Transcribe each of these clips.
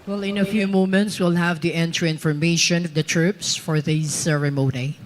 Well, in a few moments, we'll have the entry information of the troops for this ceremony.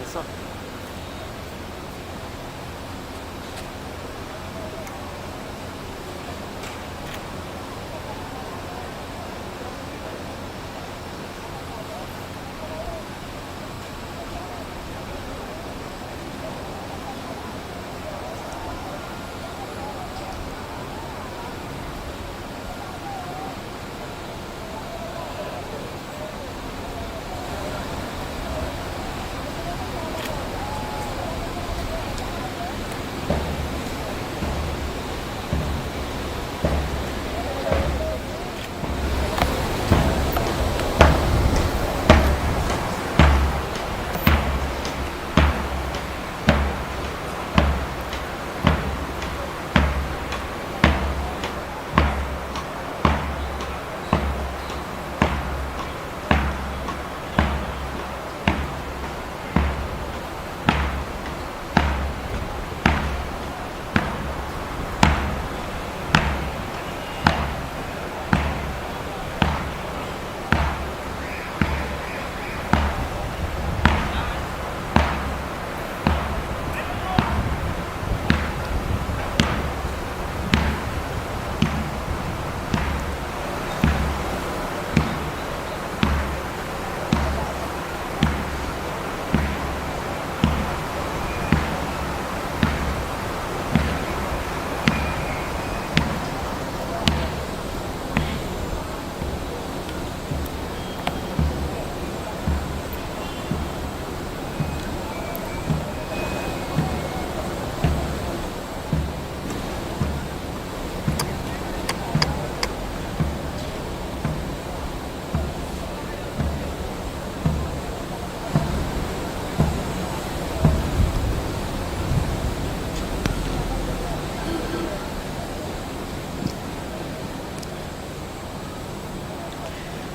Matapos.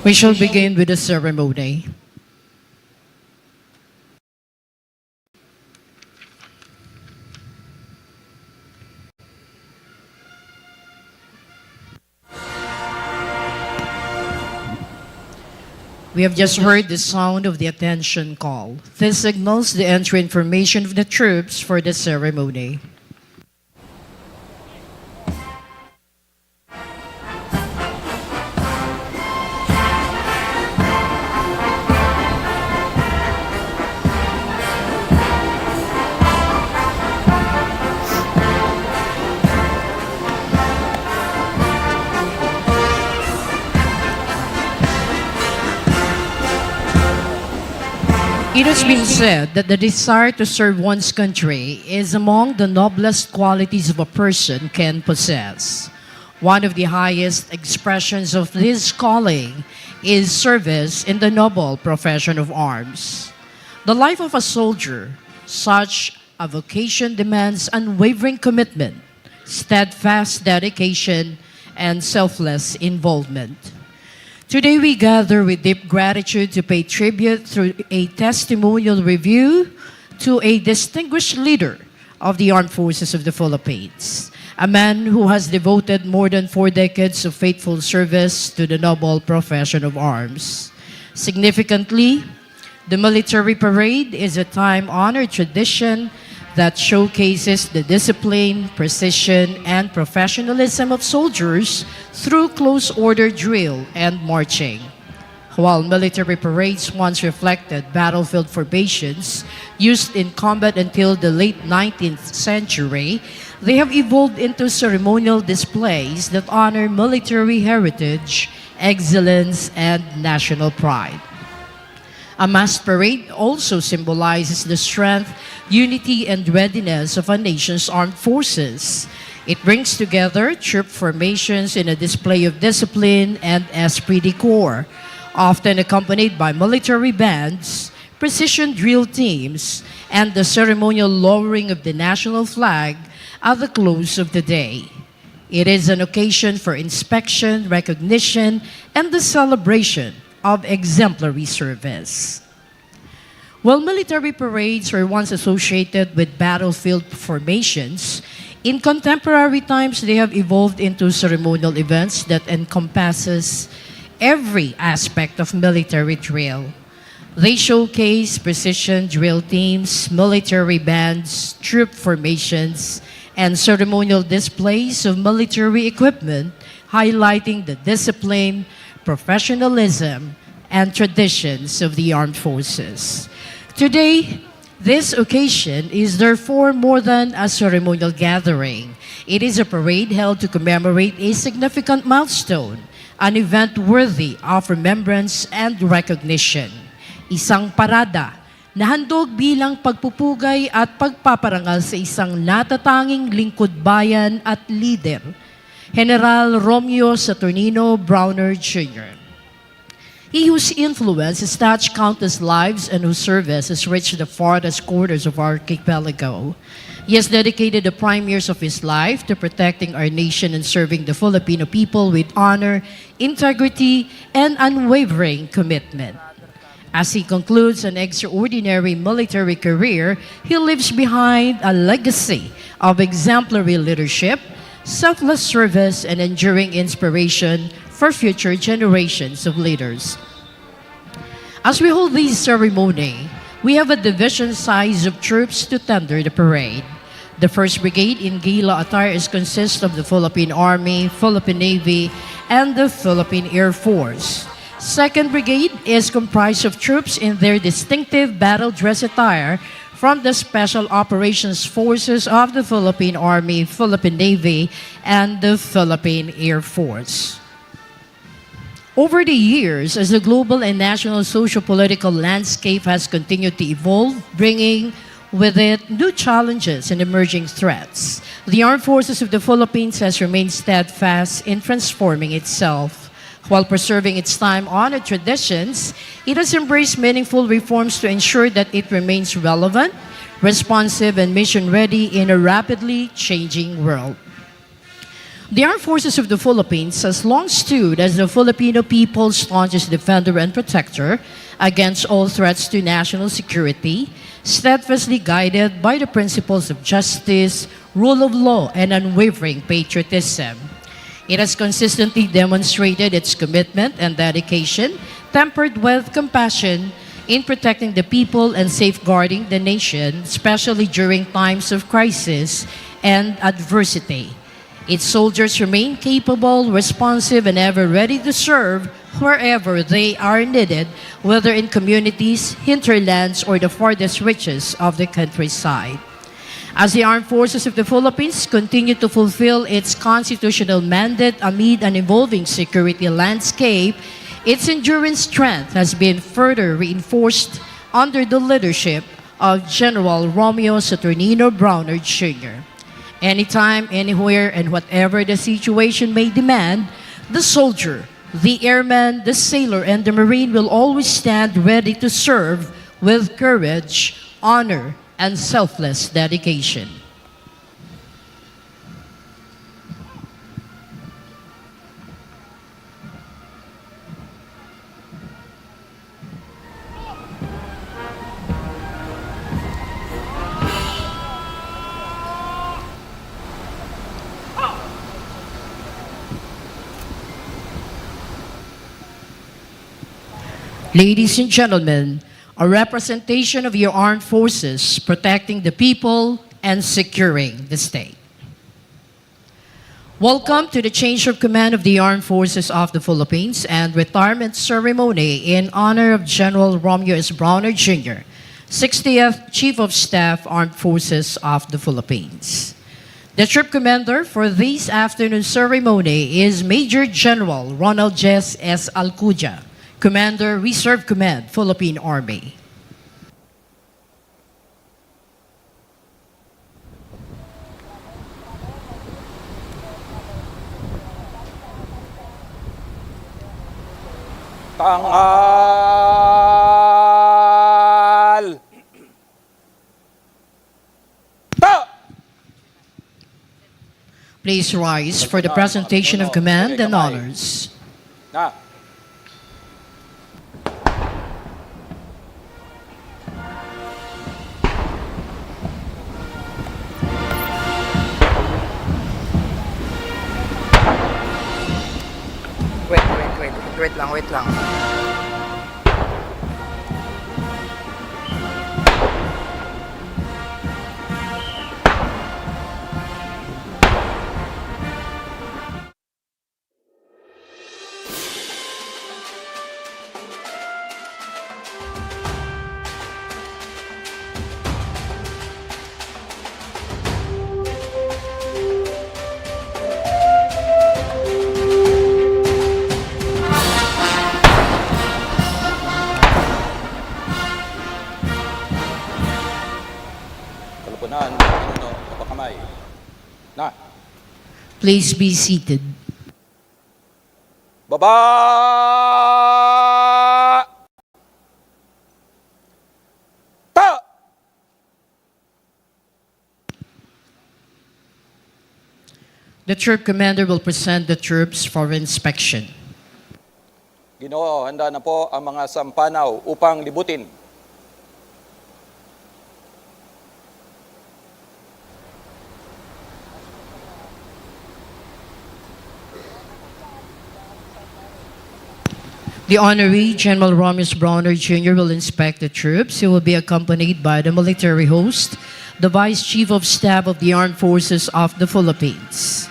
We shall begin with the ceremony. We have just heard the sound of the attention call. This signals the entry information of the troops for the ceremony. It has been said that the desire to serve one's country is among the noblest qualities of a person can possess. One of the highest expressions of this calling is service in the noble profession of arms. The life of a soldier, such a vocation demands unwavering commitment, steadfast dedication, and selfless involvement. Today we gather with deep gratitude to pay tribute through a testimonial review to a distinguished leader of the Armed Forces of the Philippines, a man who has devoted more than 4 decades of faithful service to the noble profession of arms. Significantly, the military parade is a time-honored tradition that showcases the discipline, precision, and professionalism of soldiers through close order drill and marching. While military parades once reflected battlefield formations used in combat until the late 19th century, they have evolved into ceremonial displays that honor military heritage excellence, and national pride. A mass parade also symbolizes the strength, unity, and readiness of a nation's armed forces. It brings together troop formations in a display of discipline and esprit de corps, often accompanied by military bands, precision drill teams, and the ceremonial lowering of the national flag at the close of the day. It is an occasion for inspection, recognition, and the celebration of exemplary service. While military parades were once associated with battlefield formations, in contemporary times they have evolved into ceremonial events that encompasses every aspect of military drill. They showcase precision drill teams, military bands, troop formations, and ceremonial displays of military equipment, highlighting the discipline, professionalism, and traditions of the armed forces. Today, this occasion is therefore more than a ceremonial gathering. It is a parade held to commemorate a significant milestone, an event worthy of remembrance and recognition. Isang parada na handog bilang pagpupugay at pagpaparangal sa isang natatanging lingkod bayan at leader, General Romeo Brawner Jr. He whose influence has touched countless lives and whose service has reached the farthest quarters of our archipelago. He has dedicated the prime years of his life to protecting our nation and serving the Filipino people with honor, integrity, and unwavering commitment. As he concludes an extraordinary military career, he leaves behind a legacy of exemplary leadership, selfless service, and enduring inspiration for future generations of leaders. As we hold this ceremony, we have a division size of troops to tender the parade. The 1st Brigade in gala attire consists of the Philippine Army, Philippine Navy, and the Philippine Air Force. 2nd Brigade is comprised of troops in their distinctive battle dress attire from the Special Operations Forces of the Philippine Army, Philippine Navy, and the Philippine Air Force. Over the years, as the global and national socio-political landscape has continued to evolve, bringing with it new challenges and emerging threats, the Armed Forces of the Philippines has remained steadfast in transforming itself. While preserving its time-honored traditions, it has embraced meaningful reforms to ensure that it remains relevant, responsive, and mission-ready in a rapidly changing world. The Armed Forces of the Philippines has long stood as the Filipino people's staunchest defender and protector against all threats to national security, steadfastly guided by the principles of justice, rule of law, and unwavering patriotism. It has consistently demonstrated its commitment and dedication, tempered with compassion, in protecting the people and safeguarding the nation, especially during times of crisis and adversity. Its soldiers remain capable, responsive, and ever ready to serve wherever they are needed, whether in communities, hinterlands, or the farthest reaches of the countryside. As the Armed Forces of the Philippines continue to fulfill its constitutional mandate amid an evolving security landscape, its enduring strength has been further reinforced under the leadership of General Romeo Brawner Jr. Anytime, anywhere, and whatever the situation may demand, the soldier, the airman, the sailor, and the marine will always stand ready to serve with courage, honor, and selfless dedication. Ladies and gentlemen, a representation of your armed forces protecting the people and securing the state. Welcome to the change of command of the Armed Forces of the Philippines and retirement ceremony in honor of General Romeo S. Brawner Jr., 60th Chief of Staff, Armed Forces of the Philippines. The troop commander for this afternoon ceremony is Major General Ronald S. Alcudia, Commander, Reserve Command, Philippine Army. Tanghal! Ta! Please rise for the presentation of command and honors. Na. Wait lang. Kalupunan, Pangulong, kapakamay. Na. Please be seated. Baba! Ta! The troop commander will present the troops for inspection. Ginoo, handa na po ang mga sampanaw upang libutin. The Honorary General Romeo Brawner Jr. will inspect the troops. He will be accompanied by the military host, the Vice Chief of Staff of the Armed Forces of the Philippines.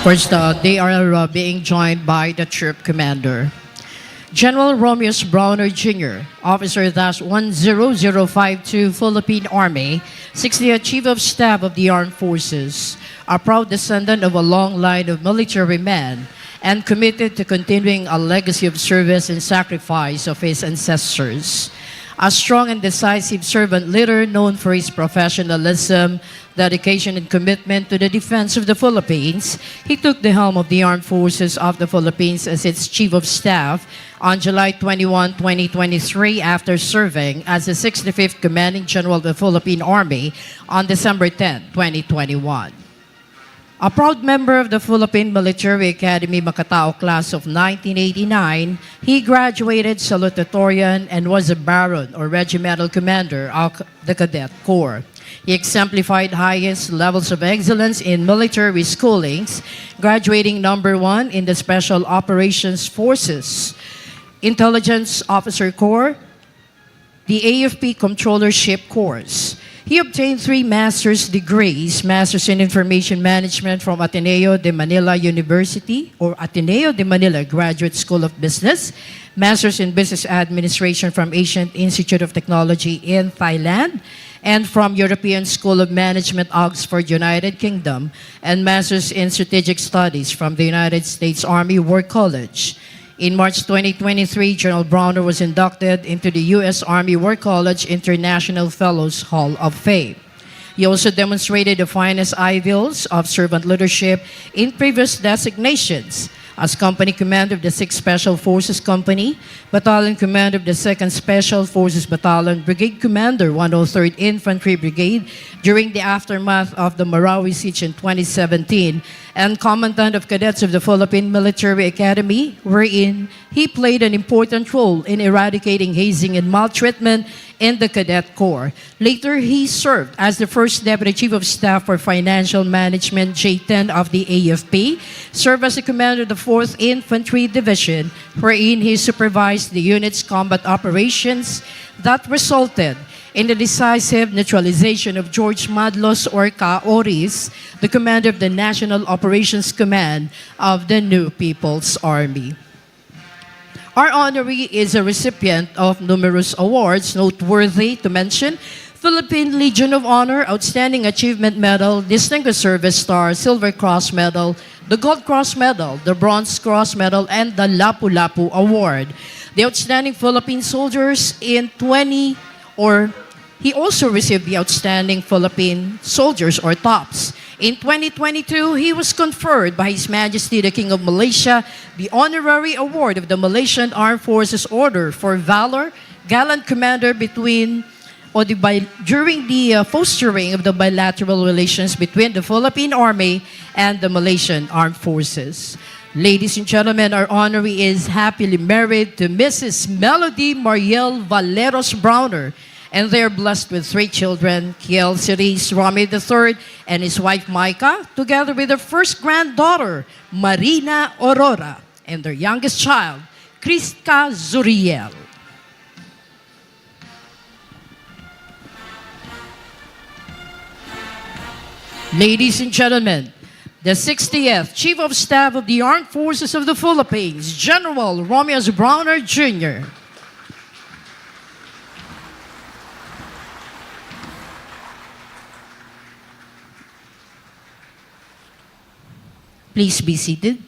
First, they are being joined by the troop commander. General Romeo Brawner Jr., Officer -10052, Philippine Army, 60th Chief of Staff of the Armed Forces, a proud descendant of a long line of military men, and committed to continuing a legacy of service and sacrifice of his ancestors. A strong and decisive servant leader known for his professionalism, dedication, and commitment to the defense of the Philippines, he took the helm of the Armed Forces of the Philippines as its Chief of Staff on July 21, 2023, after serving as the 65th Commanding General of the Philippine Army on December 10, 2021. A proud member of the Philippine Military Academy Makatao class of 1989, he graduated salutatorian and was a baron or regimental commander of the Cadet Corps. He exemplified highest levels of excellence in military schoolings, graduating #1 in the Special Operations Forces, Intelligence Officer Corps, the AFP Controllership course. He obtained 3 master's degrees, Master's in Information Management from Ateneo de Manila University or Ateneo de Manila Graduate School of Business, Master's in Business Administration from Asian Institute of Technology in Thailand, and from European School of Management, Oxford, United Kingdom, and Master's in Strategic Studies from the United States Army War College. In March 2023, General Brawner was inducted into the U.S. Army War College International Fellows Hall of Fame. He also demonstrated the finest ideals of servant leadership in previous designations as Company Commander of the 6th Special Forces Company, Battalion Commander of the 2nd Special Forces Battalion, Brigade Commander, 103rd Infantry Brigade during the aftermath of the Marawi Siege in 2017, and Commandant of Cadets of the Philippine Military Academy, wherein he played an important role in eradicating hazing and maltreatment in the Cadet Corps. Later, he served as the First Deputy Chief of Staff for Financial Management, J10 of the AFP, served as the Commander of the 4th Infantry Division, wherein he supervised the unit's combat operations that resulted in the decisive neutralization of George Madlos Orca Oris, the commander of the National Operations Command of the New People's Army. Our honoree is a recipient of numerous awards, noteworthy to mention Philippine Legion of Honor, Outstanding Achievement Medal, Distinguished Service Star, Silver Cross Medal, the Gold Cross Medal, the Bronze Cross Medal, and the Lapu-Lapu Award. The Outstanding Philippine Soldiers he also received the Outstanding Philippine Soldiers or TOPS. In 2022, he was conferred by His Majesty the King of Malaysia the Honorary Award of the Malaysian Armed Forces Order for Valor, Gallant Commander during the fostering of the bilateral relations between the Philippine Army and the Malaysian Armed Forces. Ladies and gentlemen, our honoree is happily married to Mrs. Melody Mariel Valeros Brawner, and they're blessed with 3 children, Kiel Cerise Romeo III and his wife Micah, together with their first granddaughter, Marina Aurora, and their youngest child, Krista Zuriel. Ladies and gentlemen, the 60th Chief of Staff of the Armed Forces of the Philippines, General Romeo Brawner Jr. Please be seated.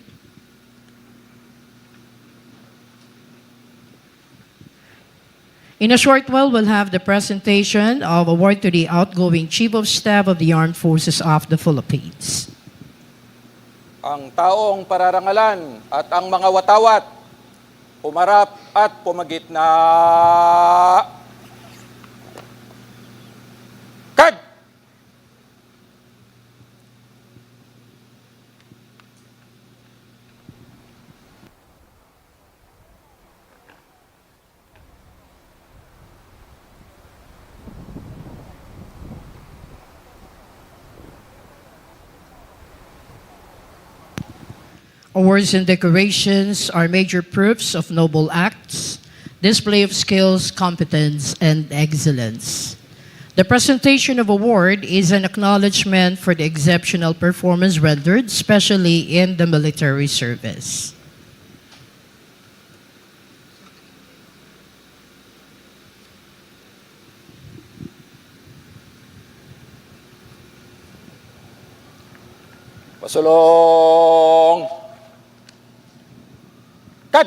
In a short while, we'll have the presentation of award to the outgoing Chief of Staff of the Armed Forces of the Philippines. Ang taong pararangalan at ang mga watawat, pumarap at pumagit na kad! Awards and decorations are major proofs of noble acts, display of skills, competence, and excellence. The presentation of award is an acknowledgement for the exceptional performance rendered, especially in the military service. Pasulong! Kad!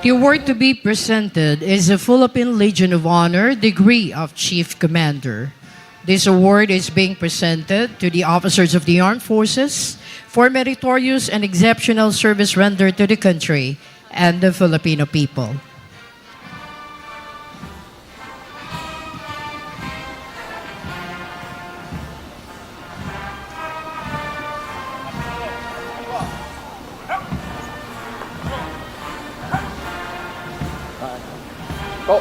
The award to be presented is the Philippine Legion of Honor degree of Chief Commander. This award is being presented to the officers of the Armed Forces for meritorious and exceptional service rendered to the country and the Filipino people. Go!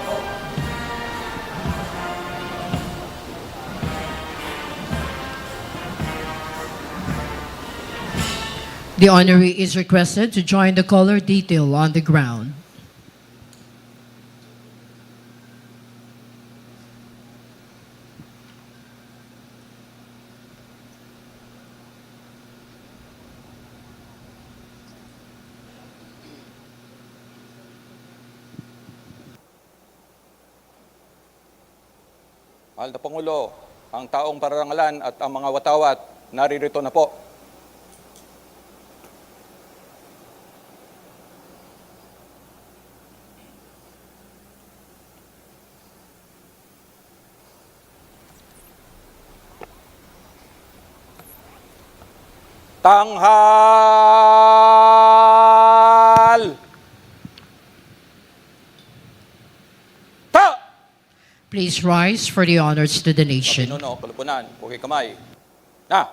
The honoree is requested to join the color detail on the ground. Mahal na Pangulo, ang taong pararangalan at ang mga watawat naririto na po. Tanghal! Ta! Please rise for the honors to the nation. Pinuno, kalupunan, pukay kamay. Na!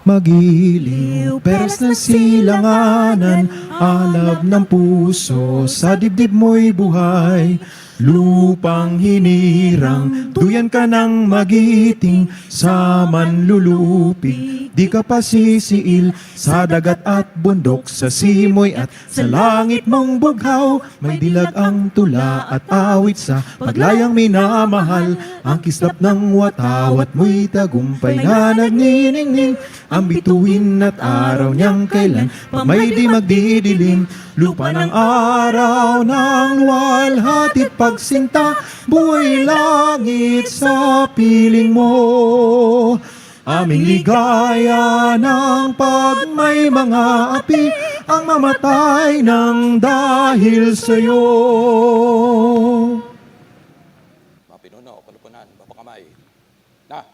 Magiliw, peras na silanganan, alab ng puso, sa dibdib mo'y buhay. Lupang hinirang, duyan ka ng magiting, sa manlulupig, di ka pasisiil. Sa dagat at bundok, sa simoy at sa langit mong bughaw, may dilag ang tula at awit sa paglayang minamahal. Ang kislap ng watawat mo'y tagumpay na nagniningning, ang bituin at araw niyang kailan pag may di magdidilim. Lupa ng araw ng luwalhati pagsinta, buhay langit sa piling mo. Aming ligaya ng pag may mga api ang mamatay ng dahil sa'yo. Mga pinuno, kalupunan, bapakamay. Na,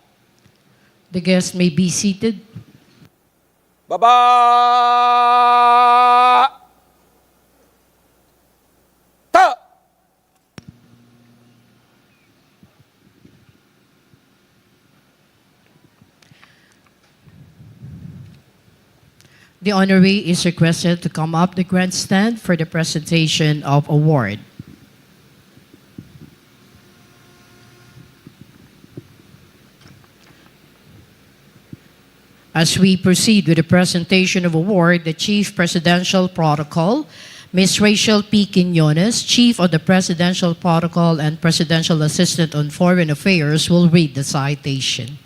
The guest may be seated. baba! Ta! The honoree is requested to come up the grandstand for the presentation of award. As we proceed with the presentation of award, the Chief Presidential Protocol, Ms. Rachel P. Quiñones, Chief of the Presidential Protocol and Presidential Assistant on Foreign Affairs, will read the citation.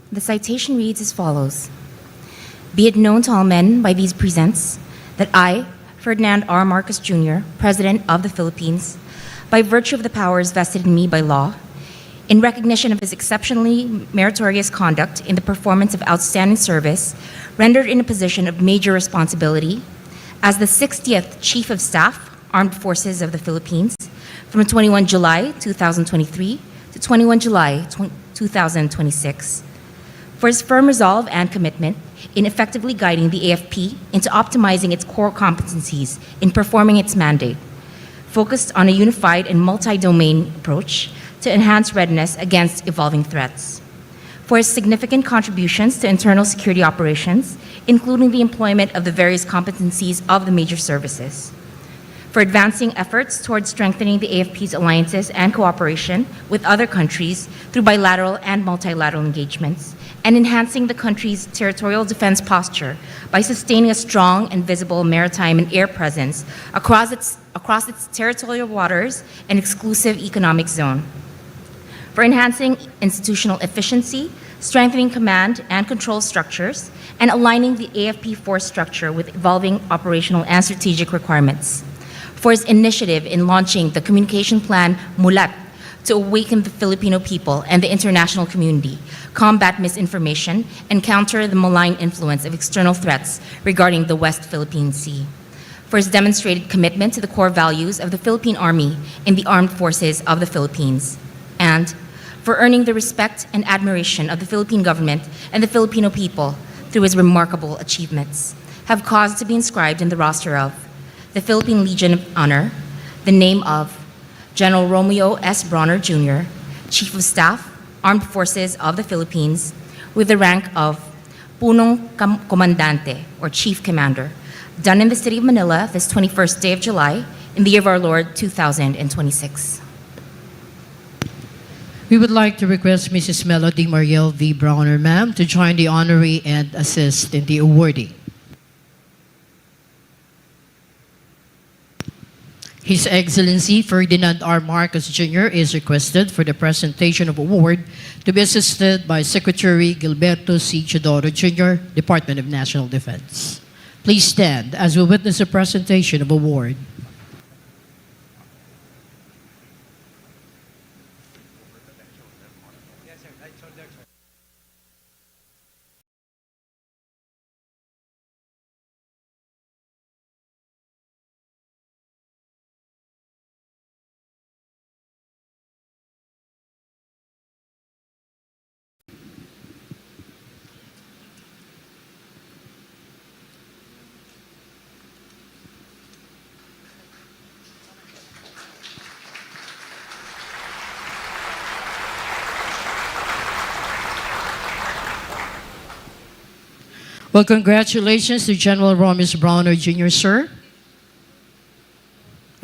The citation reads as follows. Be it known to all men by these presents that I, Ferdinand R. Marcos Jr., President of the Philippines, by virtue of the powers vested in me by law, in recognition of his exceptionally meritorious conduct in the performance of outstanding service rendered in a position of major responsibility, as the 60th Chief of Staff, Armed Forces of the Philippines, from 21 July 2023 to 21 July 2026, for his firm resolve and commitment in effectively guiding the AFP into optimizing its core competencies in performing its mandate, focused on a unified and multi-domain approach to enhance readiness against evolving threats. For his significant contributions to internal security operations, including the employment of the various competencies of the major services. For advancing efforts towards strengthening the AFP's alliances and cooperation with other countries through bilateral and multilateral engagements, and enhancing the country's territorial defense posture by sustaining a strong and visible maritime and air presence across its territorial waters and exclusive economic zone. For enhancing institutional efficiency, strengthening command and control structures, and aligning the AFP force structure with evolving operational and strategic requirements. For his initiative in launching the communication plan Mulat to awaken the Filipino people and the international community, combat misinformation, and counter the malign influence of external threats regarding the West Philippine Sea. For his demonstrated commitment to the core values of the Philippine Army in the Armed Forces of the Philippines. And for earning the respect and admiration of the Philippine government and the Filipino people through his remarkable achievements, have caused to be inscribed in the roster of the Philippine Legion of Honor, the name of General Romeo S. Brawner Jr., Chief of Staff, Armed Forces of the Philippines, with the rank of Punong Comandante, or Chief Commander, done in the city of Manila this 21st day of July, in the year of our Lord, 2026. We would like to request Mrs. Melody Mariel V. Brawner, ma'am, to join the honoree and assist in the awarding. His Excellency Ferdinand R. Marcos Jr. is requested for the presentation of award to be assisted by Secretary Gilberto C. Chodoro Jr., Department of National Defense. Please stand as we witness the presentation of award. Well, congratulations to General Romeo Brawner Jr, sir.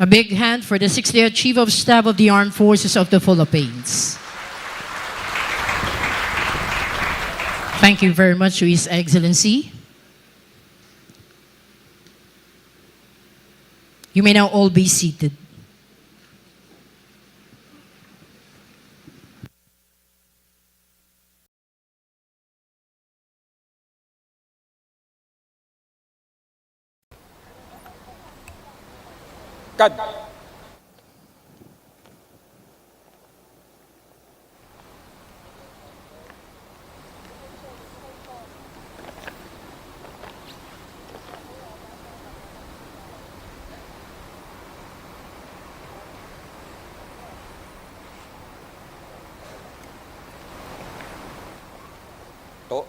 A big hand for the 60th Chief of Staff of the Armed Forces of the Philippines. Thank you very much to His Excellency. You may now all be seated. Kad. To.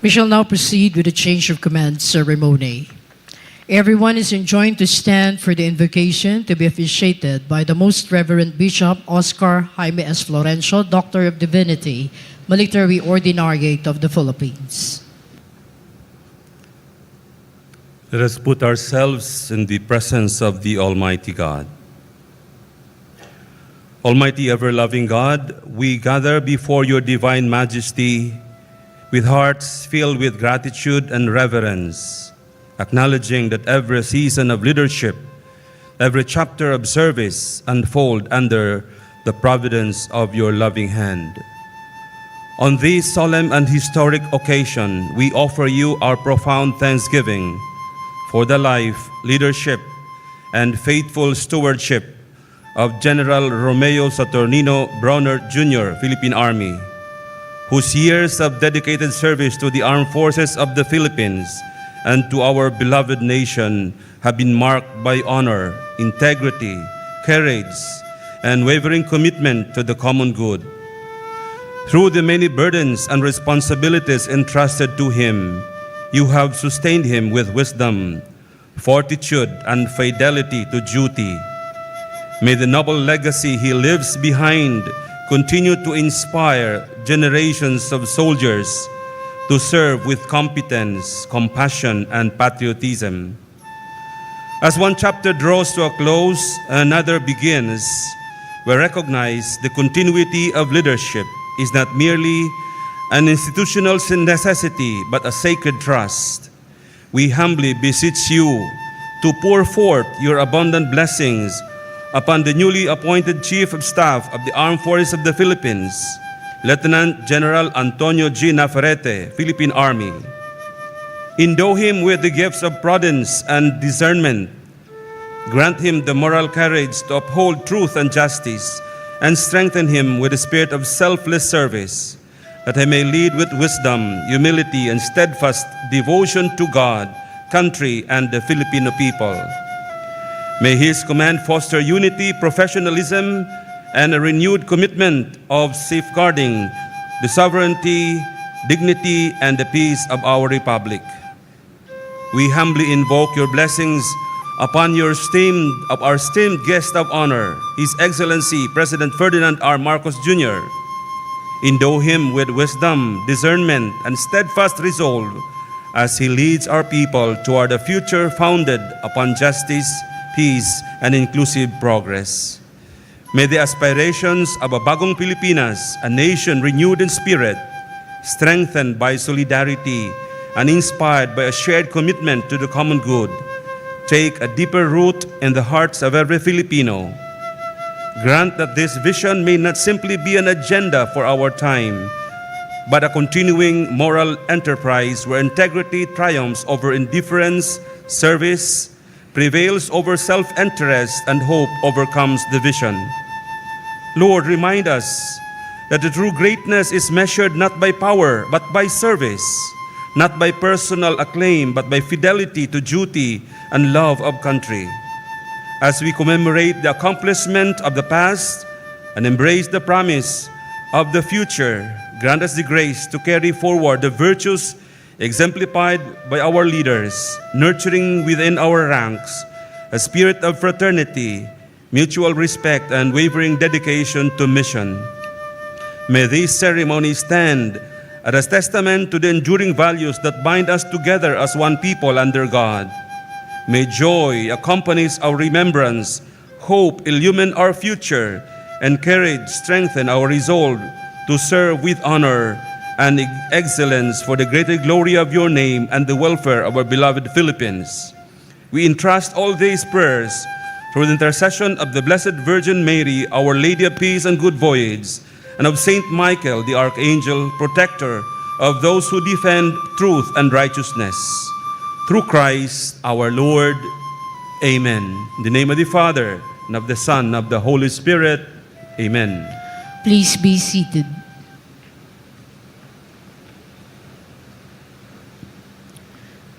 We shall now proceed with the change of command ceremony. Everyone is enjoined to stand for the invocation to be officiated by the Most Reverend Bishop Oscar Jaime S. Florencio, Doctor of Divinity, Military Ordinariate of the Philippines. Let us put ourselves in the presence of the Almighty God. Almighty ever-loving God, we gather before your divine majesty with hearts filled with gratitude and reverence, acknowledging that every season of leadership, every chapter of service unfold under the providence of your loving hand. On this solemn and historic occasion, we offer you our profound thanksgiving for the life, leadership, and faithful stewardship of General Romeo Brawner Jr, Philippine Army, whose years of dedicated service to the armed forces of the Philippines and to our beloved nation have been marked by honor, integrity, courage, and wavering commitment to the common good. Through the many burdens and responsibilities entrusted to him, you have sustained him with wisdom, fortitude, and fidelity to duty. May the noble legacy he leaves behind continue to inspire generations of soldiers to serve with competence, compassion, and patriotism. As one chapter draws to a close, another begins. We recognize the continuity of leadership is not merely an institutional necessity, but a sacred trust. We humbly beseech you to pour forth your abundant blessings upon the newly appointed Chief of Staff of the Armed Forces of the Philippines, Lieutenant General Antonio G. Nafarrete, Philippine Army. Endow him with the gifts of prudence and discernment. Grant him the moral courage to uphold truth and justice, and strengthen him with a spirit of selfless service, that he may lead with wisdom, humility, and steadfast devotion to God, country, and the Filipino people. May his command foster unity, professionalism, and a renewed commitment of safeguarding the sovereignty, dignity, and the peace of our republic. We humbly invoke your blessings upon our esteemed guest of honor, His Excellency President Ferdinand R. Marcos Jr. Endow him with wisdom, discernment, and steadfast resolve as he leads our people toward a future founded upon justice, peace, and inclusive progress. May the aspirations of a bagong Pilipinas, a nation renewed in spirit, strengthened by solidarity, and inspired by a shared commitment to the common good, take a deeper root in the hearts of every Filipino. Grant that this vision may not simply be an agenda for our time, but a continuing moral enterprise where integrity triumphs over indifference, service prevails over self-interest and hope overcomes division. Lord, remind us that the true greatness is measured not by power but by service, not by personal acclaim but by fidelity to duty and love of country. As we commemorate the accomplishment of the past and embrace the promise of the future, grant us the grace to carry forward the virtues exemplified by our leaders, nurturing within our ranks a spirit of fraternity, mutual respect, and wavering dedication to mission. May these ceremonies stand as testament to the enduring values that bind us together as one people under God. May joy accompany our remembrance, hope illumine our future, and courage strengthen our resolve to serve with honor and excellence for the greater glory of your name and the welfare of our beloved Philippines. We entrust all these prayers through the intercession of the Blessed Virgin Mary, Our Lady of Peace and Good Voyage, and of Saint Michael, the Archangel, protector of those who defend truth and righteousness. Through Christ our Lord. Amen. In the name of the Father, and of the Son, and of the Holy Spirit. Amen. Please be seated.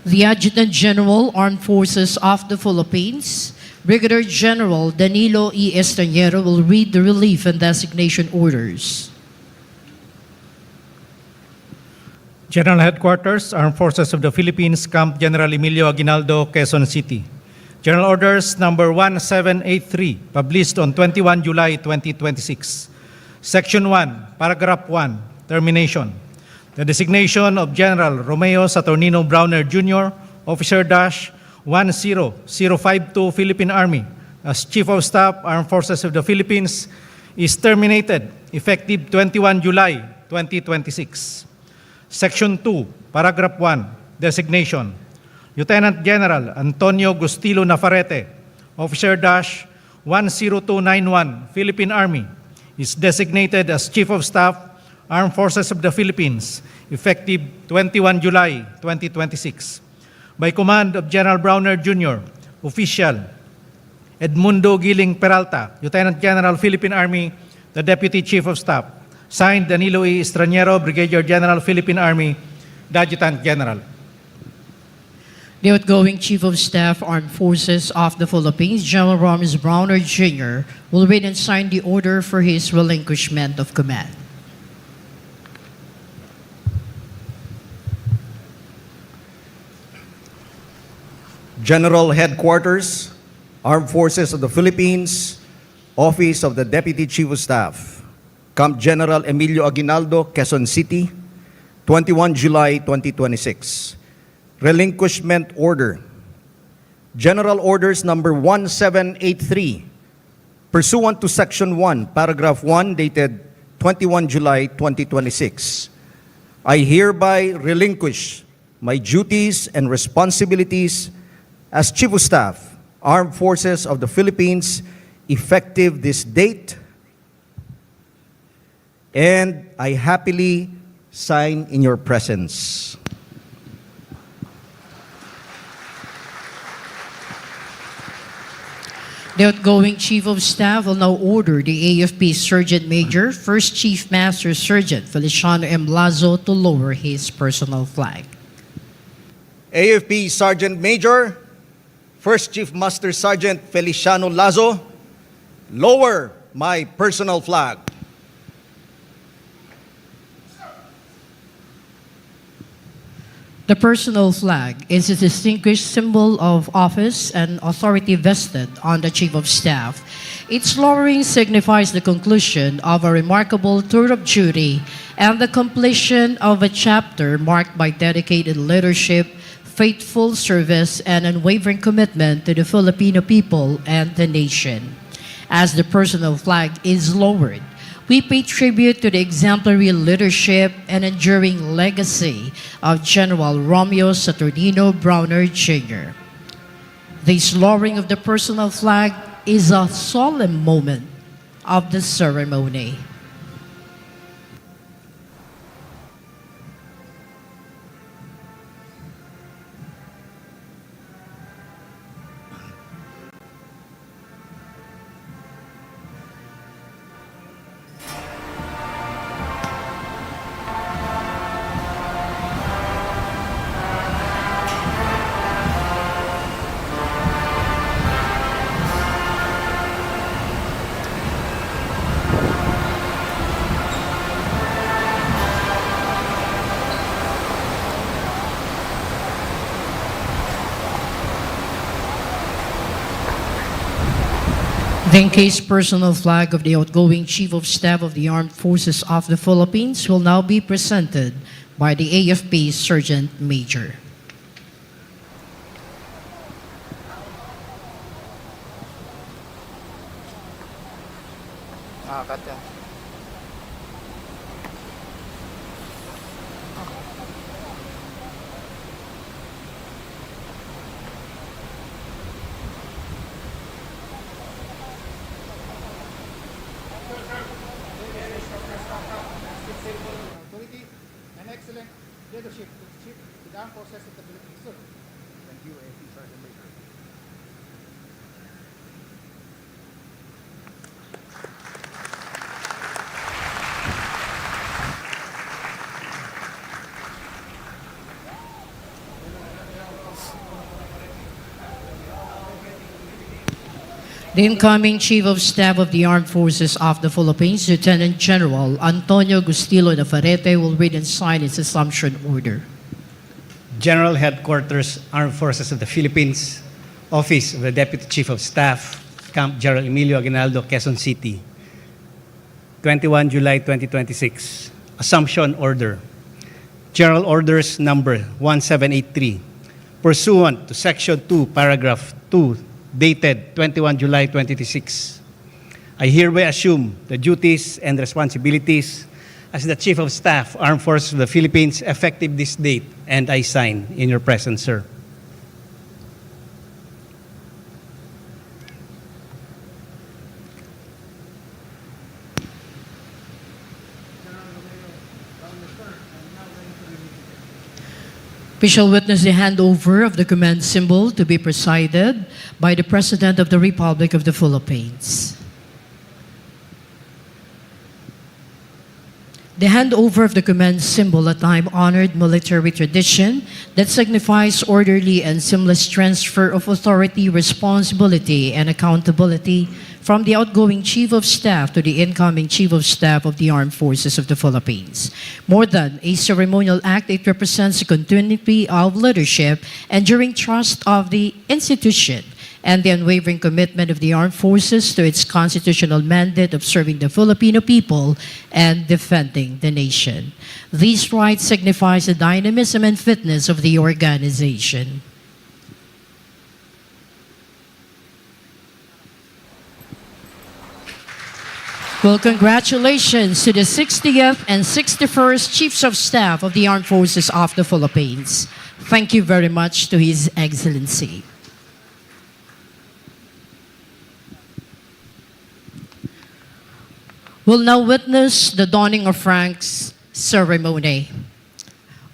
The Adjutant General, Armed Forces of the Philippines, Brigadier General Danilo E. Estaniero will read the relief and designation orders. General Headquarters, Armed Forces of the Philippines, Camp General Emilio Aguinaldo, Quezon City. General Orders Number 1783, published on 21 July 2026. Section 1, Paragraph 1, Termination. The designation of General Romeo Brawner Jr, Officer-10052 Philippine Army, as Chief of Staff, Armed Forces of the Philippines, is terminated effective 21 July 2026. Section 2, Paragraph 1, Designation. Lieutenant General Antonio Gustilo Nafarrete, Officer-10291 Philippine Army, is designated as Chief of Staff, Armed Forces of the Philippines, effective 21 July 2026. By command of General Brawner Jr., Official Edmundo Giling Peralta, Lieutenant General, Philippine Army, the Deputy Chief of Staff. Signed, Danilo E. Estaniero, Brigadier General, Philippine Army, the Adjutant General. The outgoing Chief of Staff, Armed Forces of the Philippines, General Romeo Brawner Jr., will read and sign the order for his relinquishment of command. General Headquarters, Armed Forces of the Philippines, Office of the Deputy Chief of Staff, Camp General Emilio Aguinaldo, Quezon City, 21 July 2026. Relinquishment Order. General Orders Number 1783, pursuant to Section 1, Paragraph 1, dated 21 July 2026. I hereby relinquish my duties and responsibilities as Chief of Staff, Armed Forces of the Philippines, effective this date, and I happily sign in your presence. The outgoing Chief of Staff will now order the AFP Sergeant Major, First Chief Master Sergeant Feliciano M. Lazo to lower his personal flag. AFP Sergeant Major, First Chief Master Sergeant Feliciano Lazo, lower my personal flag. The personal flag is a distinguished symbol of office and authority vested on the Chief of Staff. Its lowering signifies the conclusion of a remarkable tour of duty and the completion of a chapter marked by dedicated leadership, faithful service, and unwavering commitment to the Filipino people and the nation. As the personal flag is lowered, we pay tribute to the exemplary leadership and enduring legacy of General Romeo Brawner Jr. This lowering of the personal flag is a solemn moment of the ceremony. The encased personal flag of the outgoing Chief of Staff of the Armed Forces of the Philippines will now be presented by the AFP Sergeant Major. Nakakat yan. Authority and excellent leadership to the Chief of the Armed Forces of the Philippines. Sir. Thank you, AFP Sergeant Major. The incoming Chief of Staff of the Armed Forces of the Philippines, Lieutenant General Antonio Gustilo Nafarrete, will read and sign its assumption order. General Headquarters, Armed Forces of the Philippines, Office of the Deputy Chief of Staff, Camp General Emilio Aguinaldo, Quezon City, 21 July 2026. Assumption Order. General Orders Number 1783, pursuant to Section 2, Paragraph 2, dated 21 July 2026. I hereby assume the duties and responsibilities as the Chief of Staff, Armed Forces of the Philippines, effective this date, and I sign in your presence, sir. We shall witness the handover of the command symbol to be presided by the President of the Republic of the Philippines. The handover of the command symbol, a time-honored military tradition that signifies orderly and seamless transfer of authority, responsibility, and accountability from the outgoing Chief of Staff to the incoming Chief of Staff of the Armed Forces of the Philippines. More than a ceremonial act, it represents a continuity of leadership, enduring trust of the institution, and the unwavering commitment of the armed forces to its constitutional mandate of serving the Filipino people and defending the nation. These rights signifies the dynamism and fitness of the organization. Well, congratulations to the 60th and 61st Chiefs of Staff of the Armed Forces of the Philippines. Thank you very much to His Excellency. We'll now witness the donning of ranks ceremony.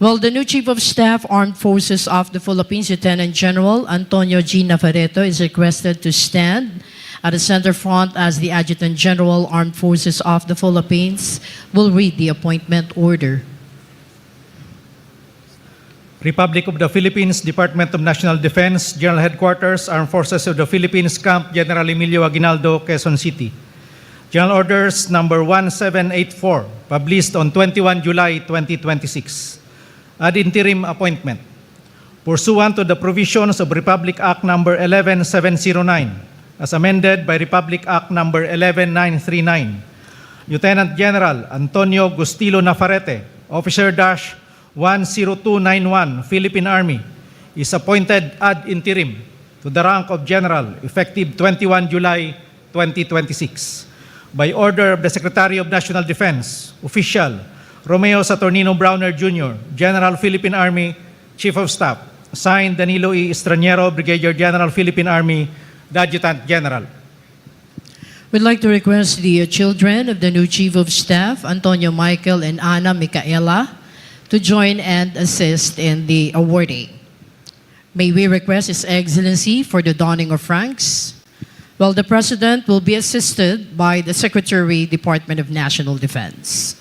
Well, the new Chief of Staff, Armed Forces of the Philippines, Lieutenant General Antonio G. Nafarrete, is requested to stand at the center front as the Adjutant General, Armed Forces of the Philippines, will read the appointment order. Republic of the Philippines, Department of National Defense, General Headquarters, Armed Forces of the Philippines, Camp General Emilio Aguinaldo, Quezon City. General Orders Number 1784, published on 21 July 2026. Ad interim appointment. Pursuant to the provisions of Republic Act Number 11709, as amended by Republic Act Number 11939, Lieutenant General Antonio Gustilo Nafarrete, Officer-10291, Philippine Army, is appointed ad interim to the rank of General effective 21 July 2026. By order of the Secretary of National Defense, Official Romeo Brawner Jr, General Philippine Army, Chief of Staff. Signed, Danilo E. Estranero, Brigadier General Philippine Army, the Adjutant General. We'd like to request the children of the new Chief of Staff, Antonio Michael and Ana Micaela, to join and assist in the awarding. May we request His Excellency for the donning of ranks? Well, the President will be assisted by the Secretary, Department of National Defense.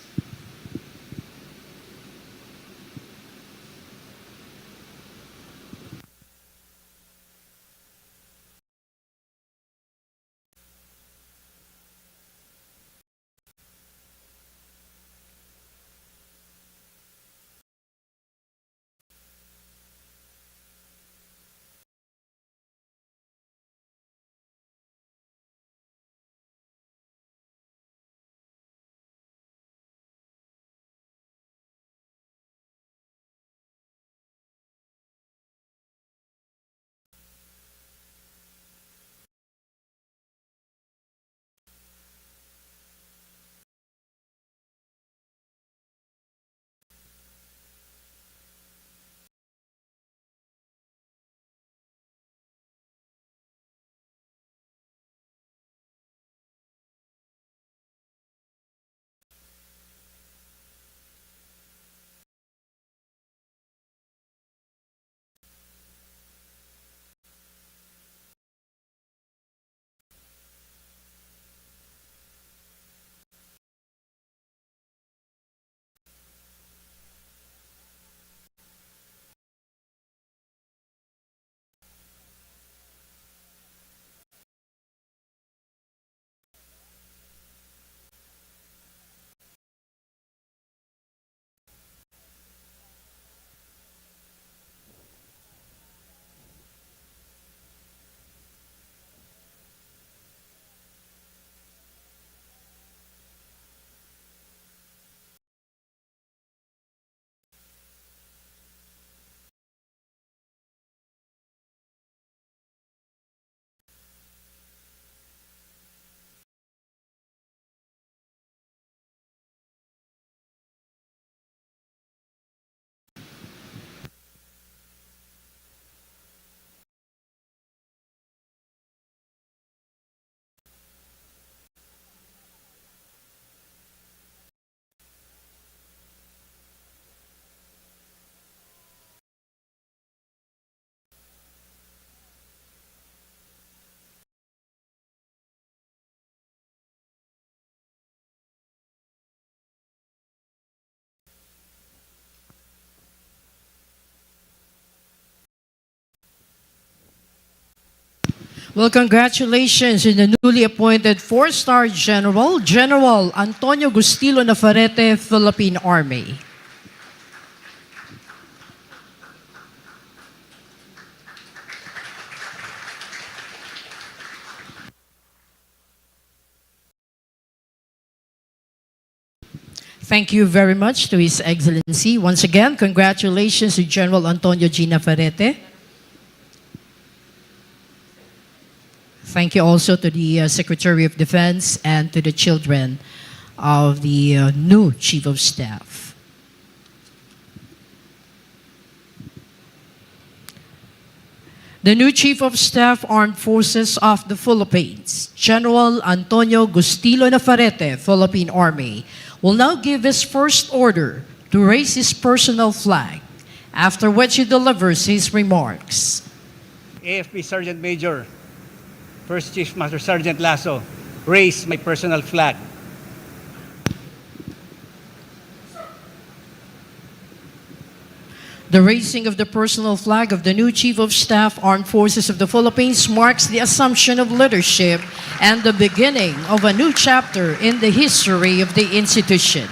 Well, congratulations to the newly appointed 4-star General, General Antonio Gustilo Nafarrete, Philippine Army. Thank you very much to His Excellency. Once again, congratulations to General Antonio G. Nafarrete. Thank you also to the Secretary of Defense and to the children of the new Chief of Staff. The new Chief of Staff, Armed Forces of the Philippines, General Antonio Gustilo Nafarrete, Philippine Army, will now give his first order to raise his personal flag, after which he delivers his remarks. AFP Sergeant Major, First Chief Master Sergeant Lasso, raise my personal flag. The raising of the personal flag of the new Chief of Staff, Armed Forces of the Philippines, marks the assumption of leadership and the beginning of a new chapter in the history of the institution,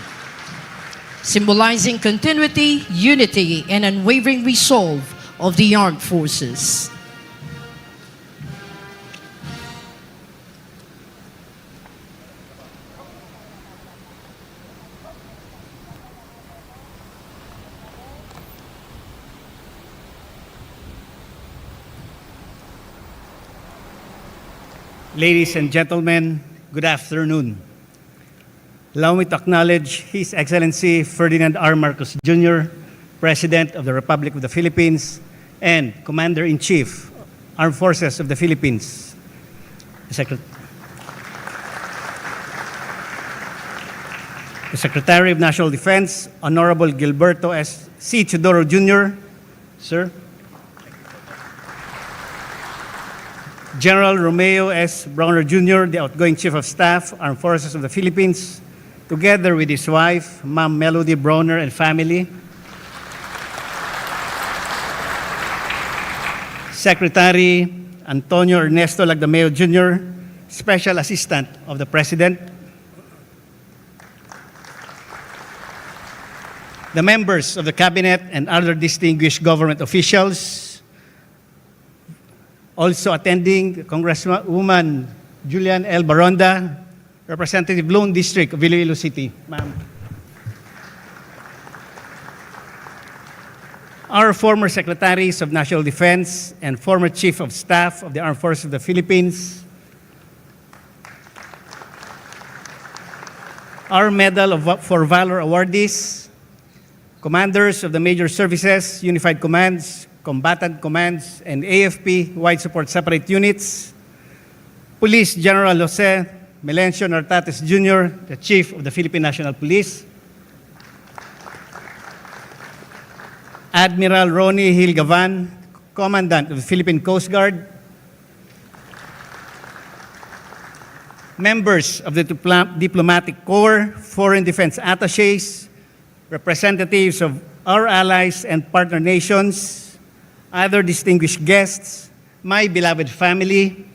symbolizing continuity, unity, and unwavering resolve of the armed forces. Ladies and gentlemen, good afternoon. Allow me to acknowledge His Excellency Ferdinand R. Marcos Jr., President of the Republic of the Philippines and Commander-in-Chief, Armed Forces of the Philippines. The Secretary of National Defense, Honorable Gilberto S. C. Teodoro Jr., Sir. General Romeo S. Brawner Jr., the outgoing Chief of Staff, Armed Forces of the Philippines, together with his wife, Ma'am Melody Brawner and family. Secretary Antonio Ernesto Lagdameo Jr., Special Assistant of the President. The members of the Cabinet and other distinguished government officials. Also attending, Congresswoman Julian L. Baronda, Representative Lone District of Iloilo City. Ma'am. Our former Secretaries of National Defense and former Chief of Staff of the Armed Forces of the Philippines. Our Medal for Valor awardees, commanders of the major services, Unified Commands, Combatant Commands, and AFP Wide Support Separate Units, Police General Jose Melencio Nartates Jr., the Chief of the Philippine National Police, Admiral Ronnie Hill Gavan, Commandant of the Philippine Coast Guard, members of the Diplomatic Corps, Foreign Defense Attachés, representatives of our allies and partner nations, other distinguished guests, my beloved family,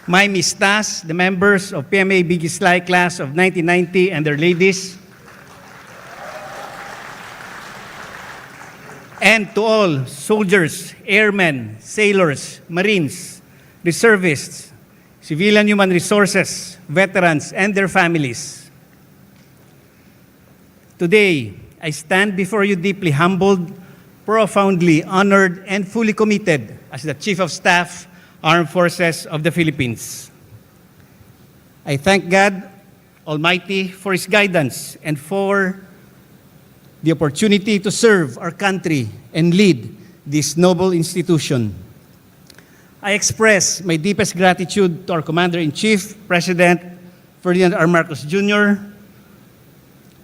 my mistas, the members of PMA Bigislay class of 1990 and their ladies, and to all soldiers, airmen, sailors, marines, reservists, civilian human resources, veterans, and their families. Today, I stand before you deeply humbled, profoundly honored, and fully committed as the Chief of Staff, Armed Forces of the Philippines. I thank God Almighty for His guidance and for the opportunity to serve our country and lead this noble institution. I express my deepest gratitude to our Commander-in-Chief, President Ferdinand R. Marcos Jr.,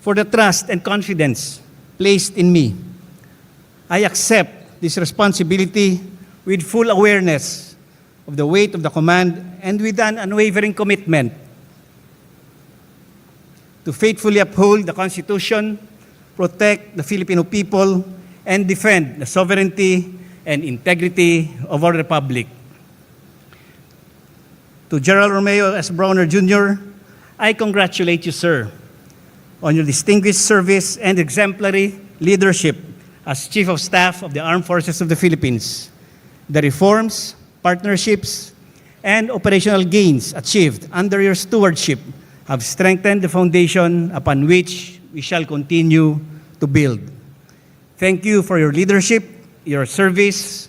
for the trust and confidence placed in me. I accept this responsibility with full awareness of the weight of the command and with an unwavering commitment to faithfully uphold the Constitution, protect the Filipino people, and defend the sovereignty and integrity of our republic. To General Romeo S. Brawner Jr., I congratulate you, sir, on your distinguished service and exemplary leadership as Chief of Staff of the Armed Forces of the Philippines. The reforms, partnerships, and operational gains achieved under your stewardship have strengthened the foundation upon which we shall continue to build. Thank you for your leadership, your service,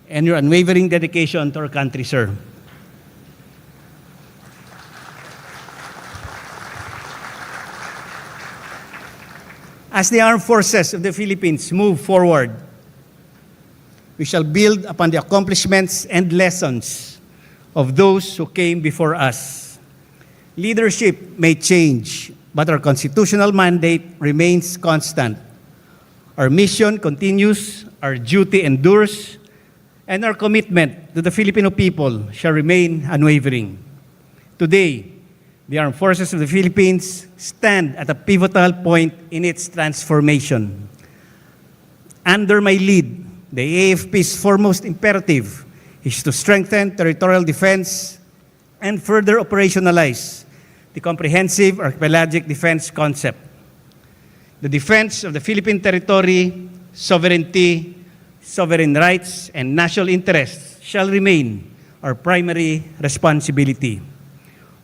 and your unwavering dedication to our country, sir. As the armed forces of the Philippines move forward, we shall build upon the accomplishments and lessons of those who came before us. Leadership may change, but our constitutional mandate remains constant. Our mission continues, our duty endures, and our commitment to the Filipino people shall remain unwavering. Today, the Armed Forces of the Philippines stand at a pivotal point in its transformation. Under my lead, the AFP's foremost imperative is to strengthen territorial defense and further operationalize the comprehensive archipelagic defense concept. The defense of the Philippine territory, sovereignty, sovereign rights, and national interests shall remain our primary responsibility.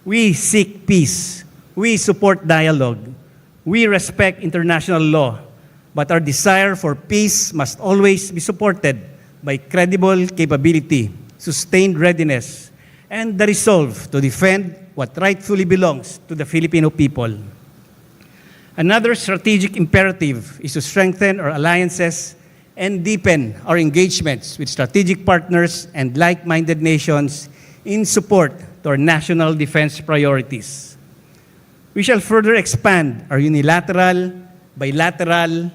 We seek peace. We support dialogue. We respect international law. But our desire for peace must always be supported by credible capability, sustained readiness, and the resolve to defend what rightfully belongs to the Filipino people. Another strategic imperative is to strengthen our alliances and deepen our engagements with strategic partners and like-minded nations in support to our national defense priorities. We shall further expand our unilateral, bilateral,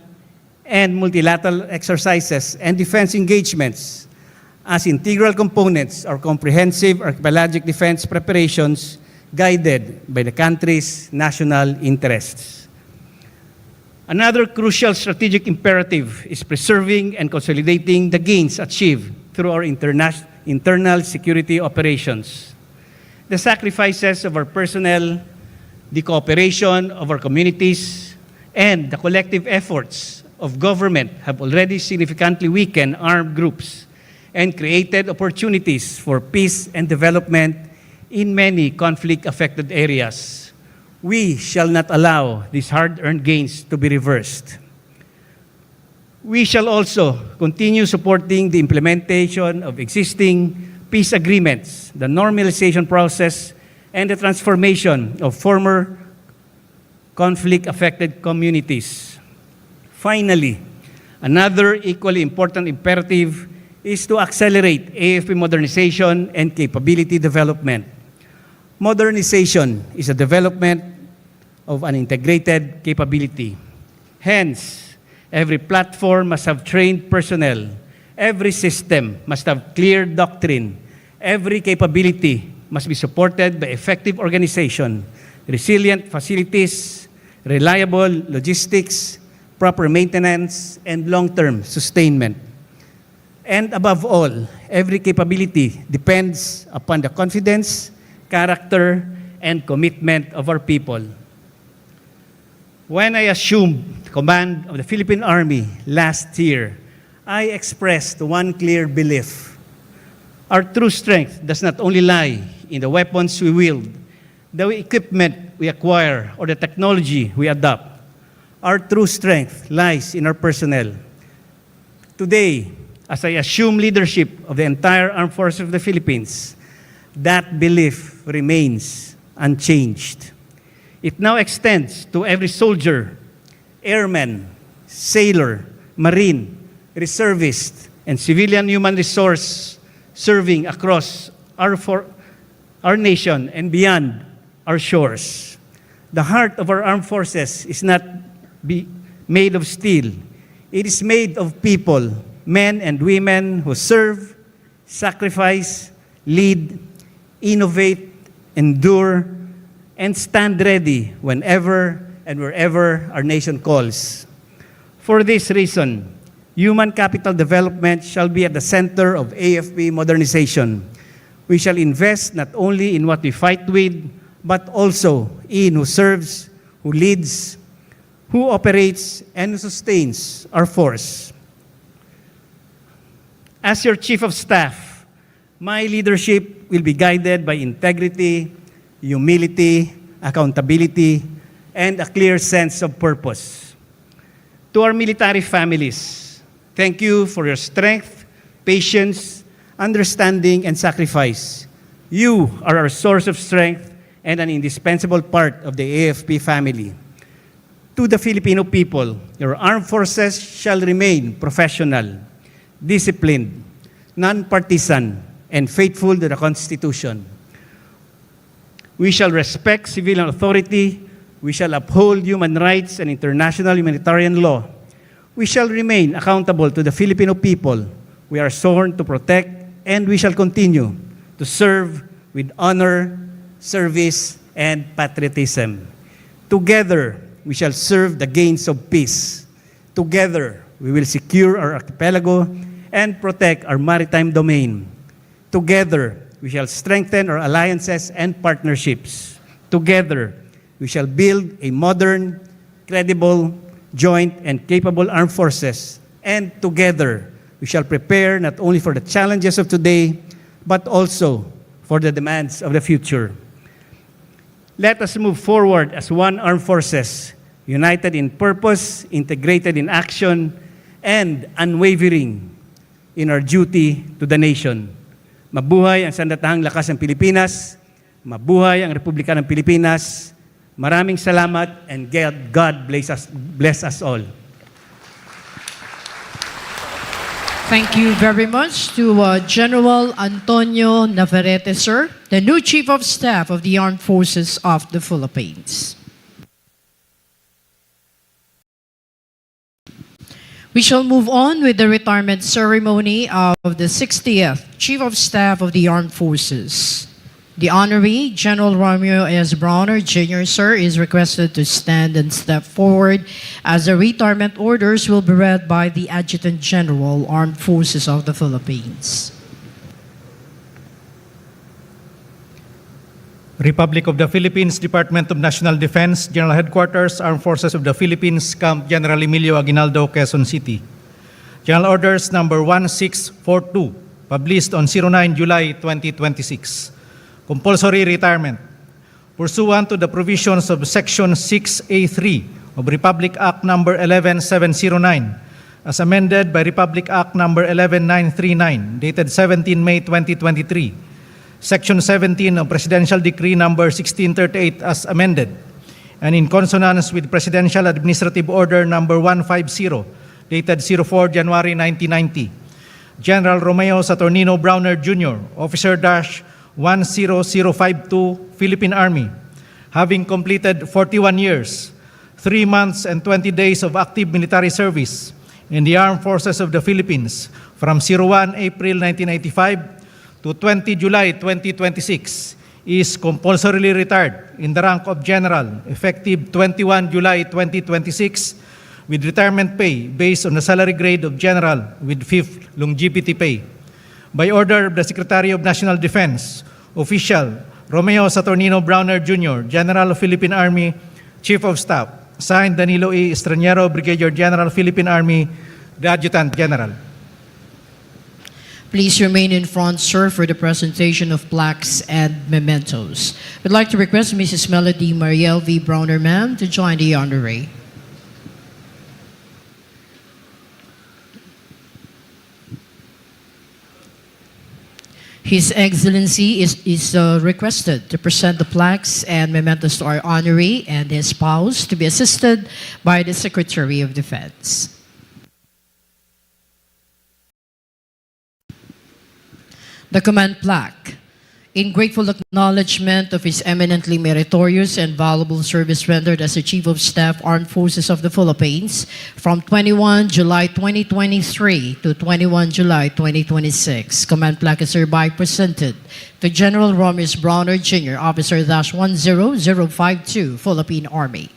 and multilateral exercises and defense engagements as integral components of comprehensive archipelagic defense preparations guided by the country's national interests. Another crucial strategic imperative is preserving and consolidating the gains achieved through our internal security operations. The sacrifices of our personnel, the cooperation of our communities, and the collective efforts of government have already significantly weakened armed groups and created opportunities for peace and development in many conflict-affected areas. We shall not allow these hard-earned gains to be reversed. We shall also continue supporting the implementation of existing peace agreements, the normalization process, and the transformation of former conflict-affected communities. Finally, another equally important imperative is to accelerate AFP modernization and capability development. Modernization is a development of an integrated capability. Hence, every platform must have trained personnel. Every system must have clear doctrine. Every capability must be supported by effective organization, resilient facilities, reliable logistics, proper maintenance, and long-term sustainment. And above all, every capability depends upon the confidence, character, and commitment of our people. When I assumed command of the Philippine Army last year, I expressed one clear belief. Our true strength does not only lie in the weapons we wield, the equipment we acquire, or the technology we adopt. Our true strength lies in our personnel. Today, as I assume leadership of the entire Armed Forces of the Philippines, that belief remains unchanged. It now extends to every soldier, airman, sailor, marine, reservist, and civilian human resource serving across our nation and beyond our shores. The heart of our armed forces is not made of steel. It is made of people, men and women who serve, sacrifice, lead, innovate, endure, and stand ready whenever and wherever our nation calls. For this reason, Human capital development shall be at the center of AFP modernization. We shall invest not only in what we fight with, but also in who serves, who leads, who operates, and who sustains our force. As your Chief of Staff, my leadership will be guided by integrity, humility, accountability, and a clear sense of purpose. To our military families, thank you for your strength, patience, understanding, and sacrifice. You are our source of strength and an indispensable part of the AFP family. To the Filipino people, your armed forces shall remain professional, disciplined, non-partisan, and faithful to the Constitution. We shall respect civilian authority. We shall uphold human rights and international humanitarian law. We shall remain accountable to the Filipino people. We are sworn to protect, and we shall continue to serve with honor, service, and patriotism. Together, we shall serve the gains of peace. Together, we will secure our archipelago and protect our maritime domain. Together, we shall strengthen our alliances and partnerships. Together, we shall build a modern, credible, joint, and capable armed forces. And together, we shall prepare not only for the challenges of today, but also for the demands of the future. Let us move forward as one armed forces, united in purpose, integrated in action, and unwavering in our duty to the nation. Mabuhay ang sandatahang lakas ng Pilipinas. Mabuhay ang Republika ng Pilipinas. Maraming salamat, and God bless us all. Thank you very much to General Antonio Nafarrete, sir, the new Chief of Staff of the Armed Forces of the Philippines. We shall move on with the retirement ceremony of the 60th Chief of Staff of the Armed Forces. The Honorary General Romeo S. Brawner Jr, sir, is requested to stand and step forward as the retirement orders will be read by the Adjutant General, Armed Forces of the Philippines. Republic of the Philippines, Department of National Defense, General Headquarters, Armed Forces of the Philippines, Camp General Emilio Aguinaldo, Quezon City. General Orders Number 1642, published on 09 July 2026. Compulsory retirement. Pursuant to the provisions of Section 6A3 of Republic Act Number 11709, as amended by Republic Act Number 11939, dated 17 May 2023, Section 17 of Presidential Decree Number 1638 as amended, and in consonance with Presidential Administrative Order Number 150, dated 04 January 1990, General Romeo Brawner Jr, Officer-10052, Philippine Army, having completed 41 years, 3 months and 20 days of active military service in the Armed Forces of the Philippines from 01 April 1985 to 20 July 2026, is compulsorily retired in the rank of General effective 21 July 2026 with retirement pay based on the salary grade of General with 5th longevity pay. By order of the Secretary of National Defense, Official Romeo Brawner Jr, General of Philippine Army, Chief of Staff, signed Danilo E. Estraniero, Brigadier General, Philippine Army, the Adjutant General. Please remain in front, sir, for the presentation of plaques and mementos. We'd like to request Mrs. Melody Mariel V. Brawner, ma'am, to join the honoree. His Excellency is requested to present the plaques and mementos to our honoree and his spouse, to be assisted by the Secretary of Defense. The command plaque. In grateful acknowledgement of his eminently meritorious and valuable service rendered as the Chief of Staff, Armed Forces of the Philippines, from 21 July 2023 to 21 July 2026, command plaque is hereby presented to General Romeo S. Brawner Jr, Officer-10052, Philippine Army.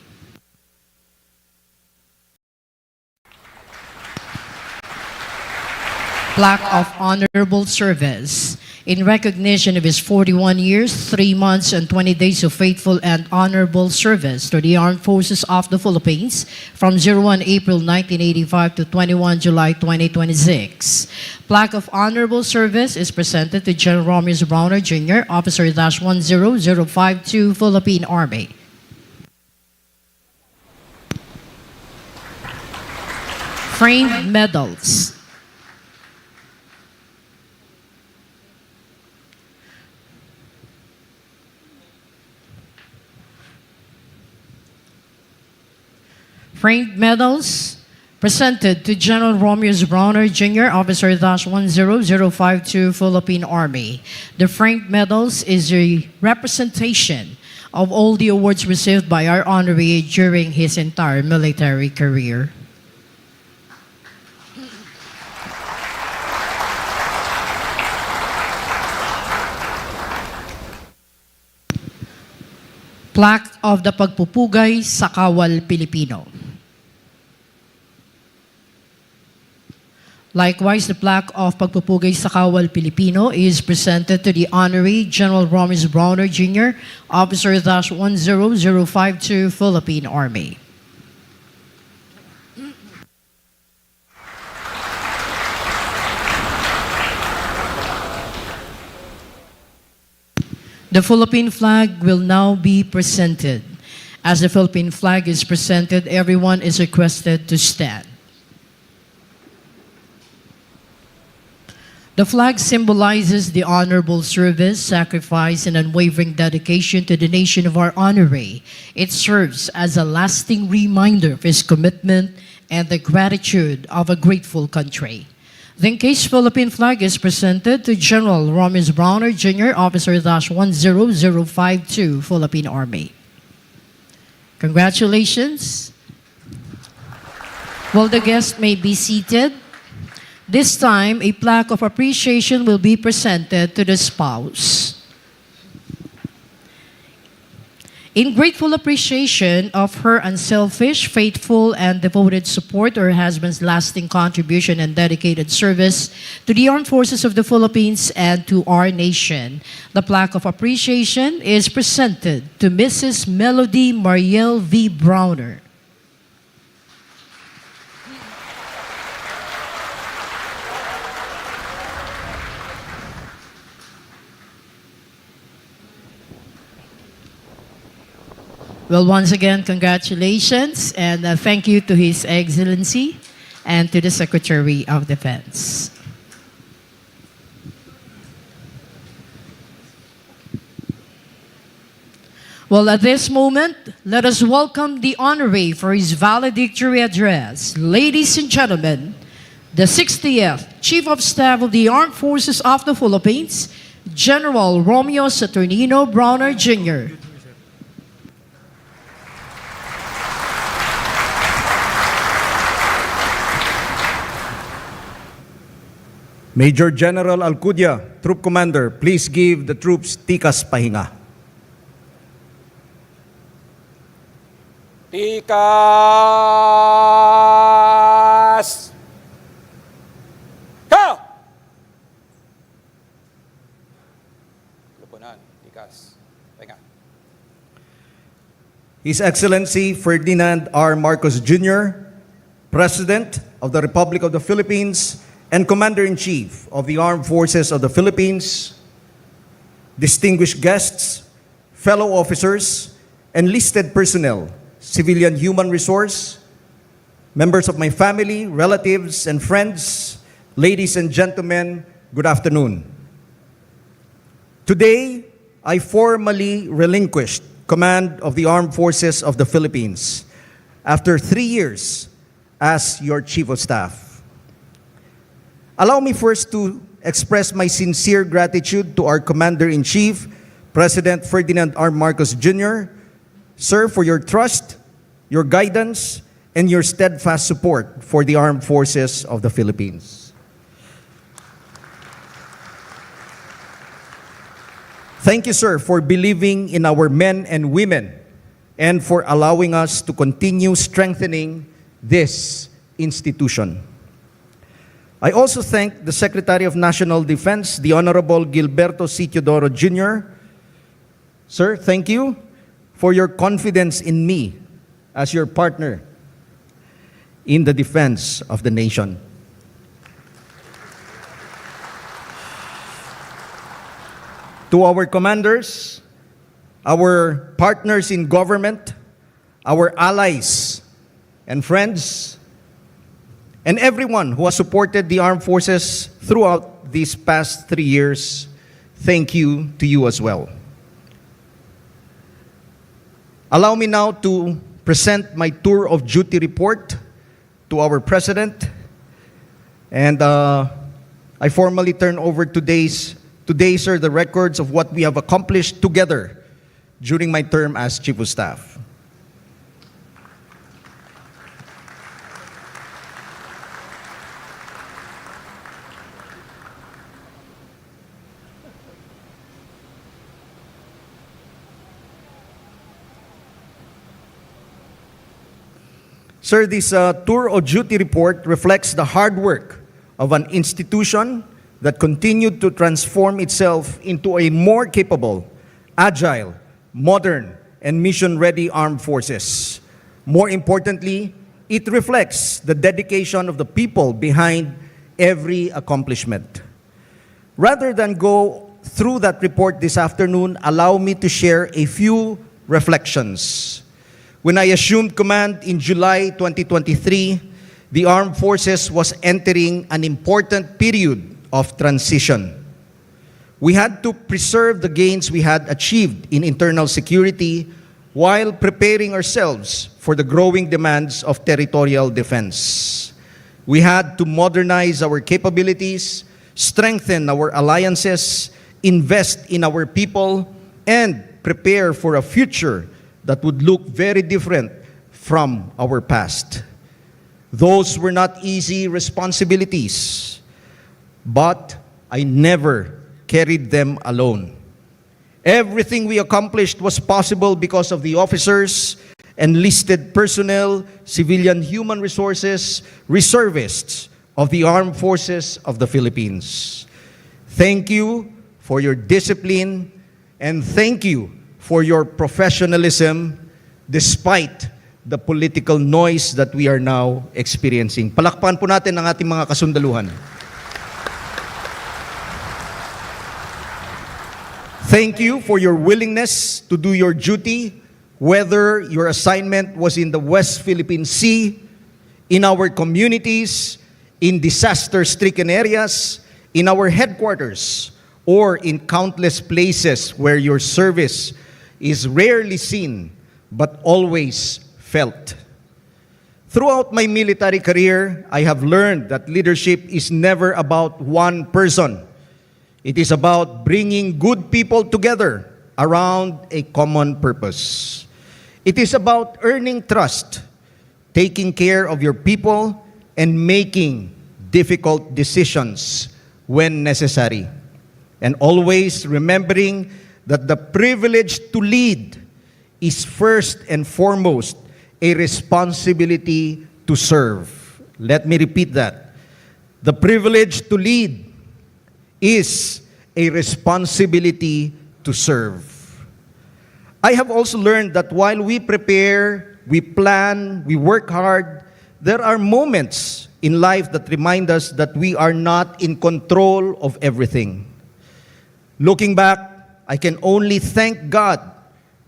Plaque of Honorable Service. In recognition of his 41 years, 3 months, and 20 days of faithful and honorable service to the Armed Forces of the Philippines from 01 April 1985 to 21 July 2026. Plaque of Honorable Service is presented to General Romeo Brawner Jr., Officer-10052, Philippine Army. Framed medals. Framed medals presented to General Romeo Brawner Jr., Officer-10052, Philippine Army. The framed medals is a representation of all the awards received by our honoree during his entire military career. Plaque of the Pagpupugay sa Kawal Pilipino. Likewise, the plaque of Pagpupugay sa Kawal Pilipino is presented to the Honorary General Romeo Brawner Jr., Officer-10052, Philippine Army. The Philippine flag will now be presented. As the Philippine flag is presented, everyone is requested to stand. The flag symbolizes the honorable service, sacrifice, and unwavering dedication to the nation of our honoree. It serves as a lasting reminder of his commitment and the gratitude of a grateful country. The encased Philippine flag is presented to General Romeo Brawner Jr., Officer-10052, Philippine Army. Congratulations. Well, the guests may be seated. This time, a plaque of appreciation will be presented to the spouse. In grateful appreciation of her unselfish, faithful, and devoted support to her husband's lasting contribution and dedicated service to the Armed Forces of the Philippines and to our nation, the plaque of appreciation is presented to Mrs. Melody Mariel V. Brawner. Well, once again, congratulations and thank you to His Excellency and to the Secretary of Defense. Well, at this moment, let us welcome the honoree for his valedictory address. Ladies and gentlemen, the 60th Chief of Staff of the Armed Forces of the Philippines, General Romeo Saturnino Brawner Jr. Major General Alcudia, Troop Commander, please give the troops tikas pahinga. Tikas! Ka! Lupunan, tikas. Pahinga. His Excellency Ferdinand R. Marcos Jr., President of the Republic of the Philippines and Commander-in-Chief of the Armed Forces of the Philippines, distinguished guests, fellow officers, enlisted personnel, civilian human resource, members of my family, relatives, and friends, ladies and gentlemen, good afternoon. Today, I formally relinquished command of the Armed Forces of the Philippines after 3 years as your Chief of Staff. Allow me first to express my sincere gratitude to our Commander-in-Chief, President Ferdinand R. Marcos Jr., sir, for your trust, your guidance, and your steadfast support for the Armed Forces of the Philippines. Thank you, sir, for believing in our men and women and for allowing us to continue strengthening this institution. I also thank the Secretary of National Defense, the Honorable Gilberto C. Teodoro Jr. Sir, thank you for your confidence in me as your partner in the defense of the nation. To our commanders, our partners in government, our allies and friends, and everyone who has supported the armed forces throughout these past 3 years, thank you to you as well. Allow me now to present my tour of duty report to our President, and I formally turn over today, sir, the records of what we have accomplished together during my term as Chief of Staff. Sir, this tour of duty report reflects the hard work of an institution that continued to transform itself into a more capable, agile, modern, and mission-ready armed forces. More importantly, it reflects the dedication of the people behind every accomplishment. Rather than go through that report this afternoon, allow me to share a few reflections. When I assumed command in July 2023, the armed forces was entering an important period of transition. We had to preserve the gains we had achieved in internal security while preparing ourselves for the growing demands of territorial defense. We had to modernize our capabilities, strengthen our alliances, invest in our people, and prepare for a future that would look very different from our past. Those were not easy responsibilities, but I never carried them alone. Everything we accomplished was possible because of the officers, enlisted personnel, civilian human resources, reservists of the Armed Forces of the Philippines. Thank you for your discipline, and thank you for your professionalism despite the political noise that we are now experiencing. Palakpan po natin ang ating mga kasundaluhan. Thank you for your willingness to do your duty, whether your assignment was in the West Philippine Sea, in our communities, in disaster-stricken areas, in our headquarters, or in countless places where your service is rarely seen but always felt. Throughout my military career, I have learned that leadership is never about one person. It is about bringing good people together around a common purpose. It is about earning trust, taking care of your people, and making difficult decisions when necessary. And always remembering that the privilege to lead is first and foremost a responsibility to serve. Let me repeat that. The privilege to lead is a responsibility to serve. I have also learned that while we prepare, we plan, we work hard, there are moments in life that remind us that we are not in control of everything. Looking back, I can only thank God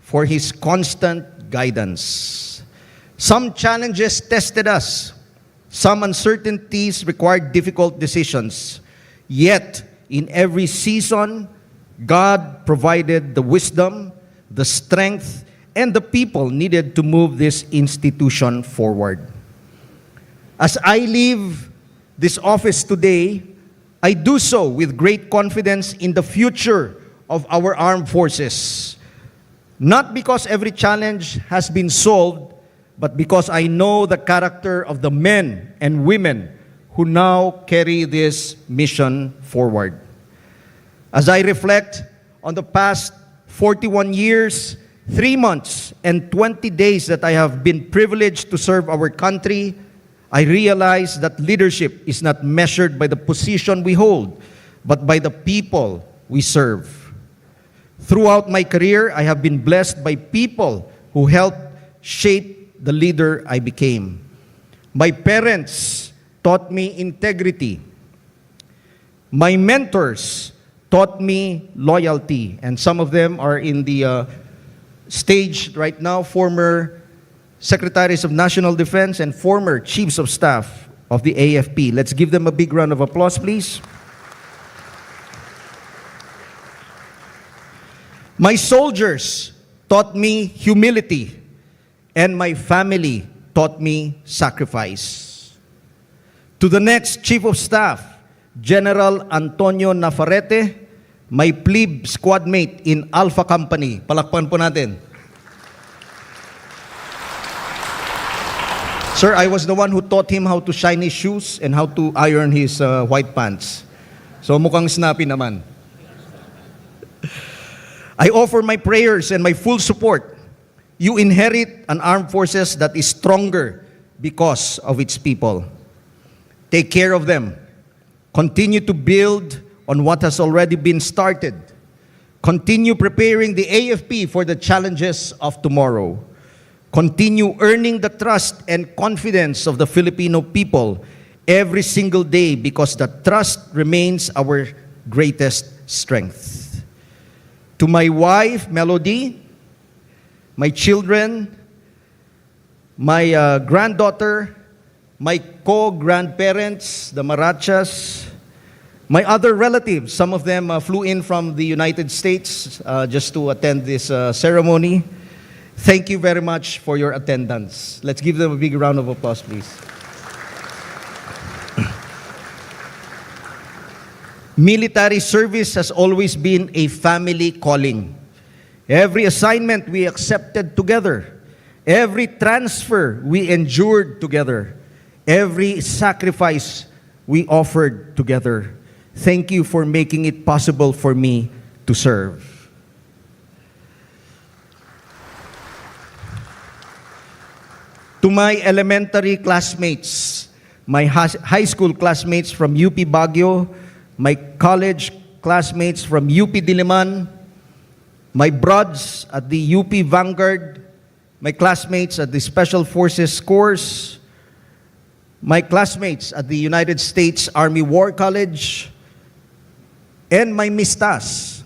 for His constant guidance. Some challenges tested us. Some uncertainties required difficult decisions. Yet, in every season, God provided the wisdom, the strength, and the people needed to move this institution forward. As I leave this office today, I do so with great confidence in the future of our armed forces. Not because every challenge has been solved, but because I know the character of the men and women who now carry this mission forward. As I reflect on the past 41 years, 3 months, and 20 days that I have been privileged to serve our country, I realize that leadership is not measured by the position we hold, but by the people we serve. Throughout my career, I have been blessed by people who helped shape the leader I became. My parents taught me integrity. My mentors taught me loyalty, and some of them are in the stage right now, former Secretaries of National Defense and former Chiefs of Staff of the AFP. Let's give them a big round of applause, please. My soldiers taught me humility, and my family taught me sacrifice. To the next Chief of Staff, General Antonio Nafarrete, my plebe squad mate in Alpha Company. Palakpan po natin. Sir, I was the one who taught him how to shine his shoes and how to iron his white pants. So mukhang snappy naman. I offer my prayers and my full support. You inherit an armed forces that is stronger because of its people. Take care of them. Continue to build on what has already been started. Continue preparing the AFP for the challenges of tomorrow. Continue earning the trust and confidence of the Filipino people every single day, because the trust remains our greatest strength. To my wife, Melody, my children, my granddaughter, my co-grandparents, the Marachas, my other relatives, some of them flew in from the United States just to attend this ceremony. Thank you very much for your attendance. Let's give them a big round of applause, please. Military service has always been a family calling. Every assignment we accepted together. Every transfer we endured together. Every sacrifice we offered together. Thank you for making it possible for me to serve. To my elementary classmates, my high school classmates from UP Baguio, my college classmates from UP Diliman, my brods at the UP Vanguard, my classmates at the Special Forces course, my classmates at the United States Army War College, and my mistas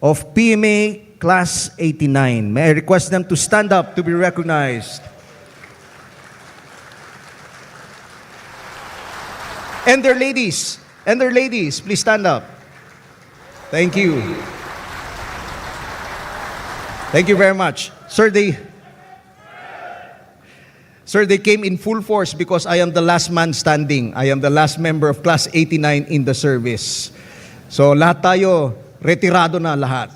of PMA Class 89. May I request them to stand up to be recognized. And their ladies, please stand up. Thank you. Thank you very much. Sir, they came in full force because I am the last man standing. I am the last member of Class 89 in the service. So lahat tayo, retirado na lahat.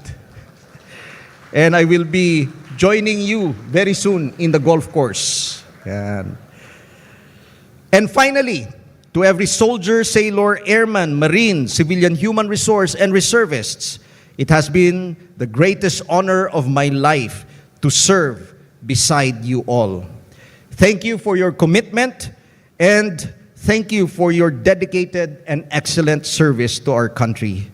And I will be joining you very soon in the golf course. Yan. And finally, to every soldier, sailor, airman, marine, civilian human resource, and reservists, it has been the greatest honor of my life to serve beside you all. Thank you for your commitment, and thank you for your dedicated and excellent service to our country.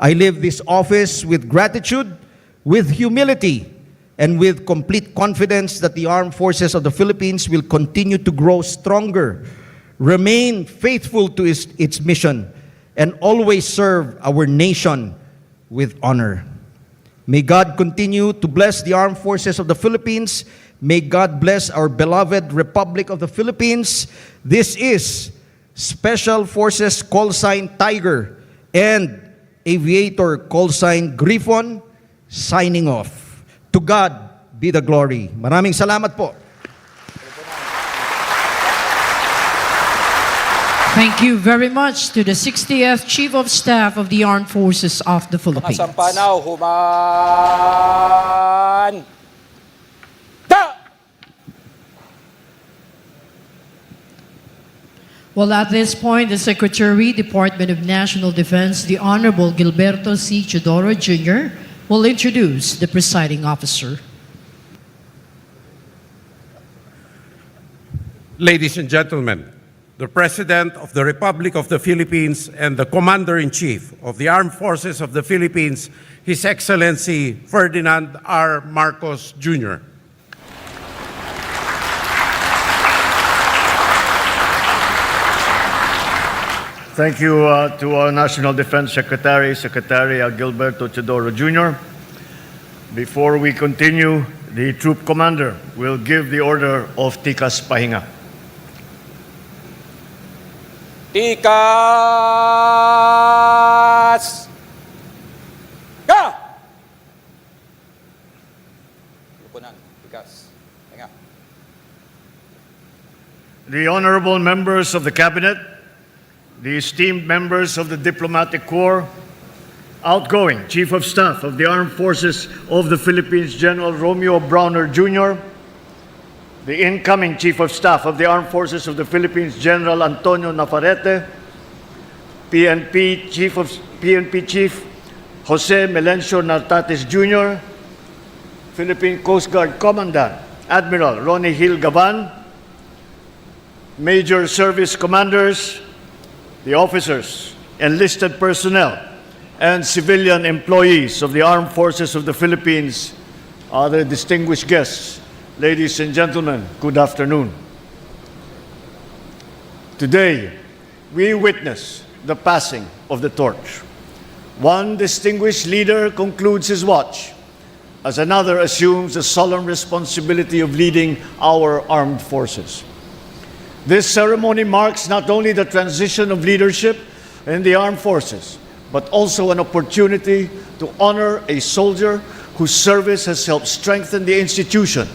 I leave this office with gratitude, with humility, and with complete confidence that the armed forces of the Philippines will continue to grow stronger, remain faithful to its mission, and always serve our nation with honor. May God continue to bless the armed forces of the Philippines. May God bless our beloved Republic of the Philippines. This is Special Forces call sign Tiger and Aviator call sign Griffon signing off. To God be the glory. Maraming salamat po. Thank you very much to the 60th Chief of Staff of the Armed Forces of the Philippines. Mga sampanaw, human! Da! Well, at this point, the Secretary, Department of National Defense, the Honorable Gilberto C. Chodoro Jr., will introduce the presiding officer. Ladies and gentlemen, the President of the Republic of the Philippines and the Commander-in-Chief of the Armed Forces of the Philippines, His Excellency Ferdinand R. Marcos Jr. Thank you to our National Defense Secretary, Secretary Gilberto Teodoro Jr. Before we continue, the Troop Commander will give the order of Tikas Pahinga. Tikas! Ka! Lupunan, tikas. Tinga. The honorable members of the Cabinet, the esteemed members of the Diplomatic Corps, outgoing Chief of Staff of the Armed Forces of the Philippines, General Romeo Brawner Jr., the incoming Chief of Staff of the Armed Forces of the Philippines, General Antonio Nafarrete, PNP Chief Jose Melencio Nartates Jr., Philippine Coast Guard Commandant Admiral Ronnie Hill Gavan, Major Service Commanders, the officers, enlisted personnel, and civilian employees of the Armed Forces of the Philippines, other distinguished guests, ladies and gentlemen, good afternoon. Today, we witness the passing of the torch. One distinguished leader concludes his watch, as another assumes the solemn responsibility of leading our armed forces. This ceremony marks not only the transition of leadership in the armed forces, but also an opportunity to honor a soldier whose service has helped strengthen the institution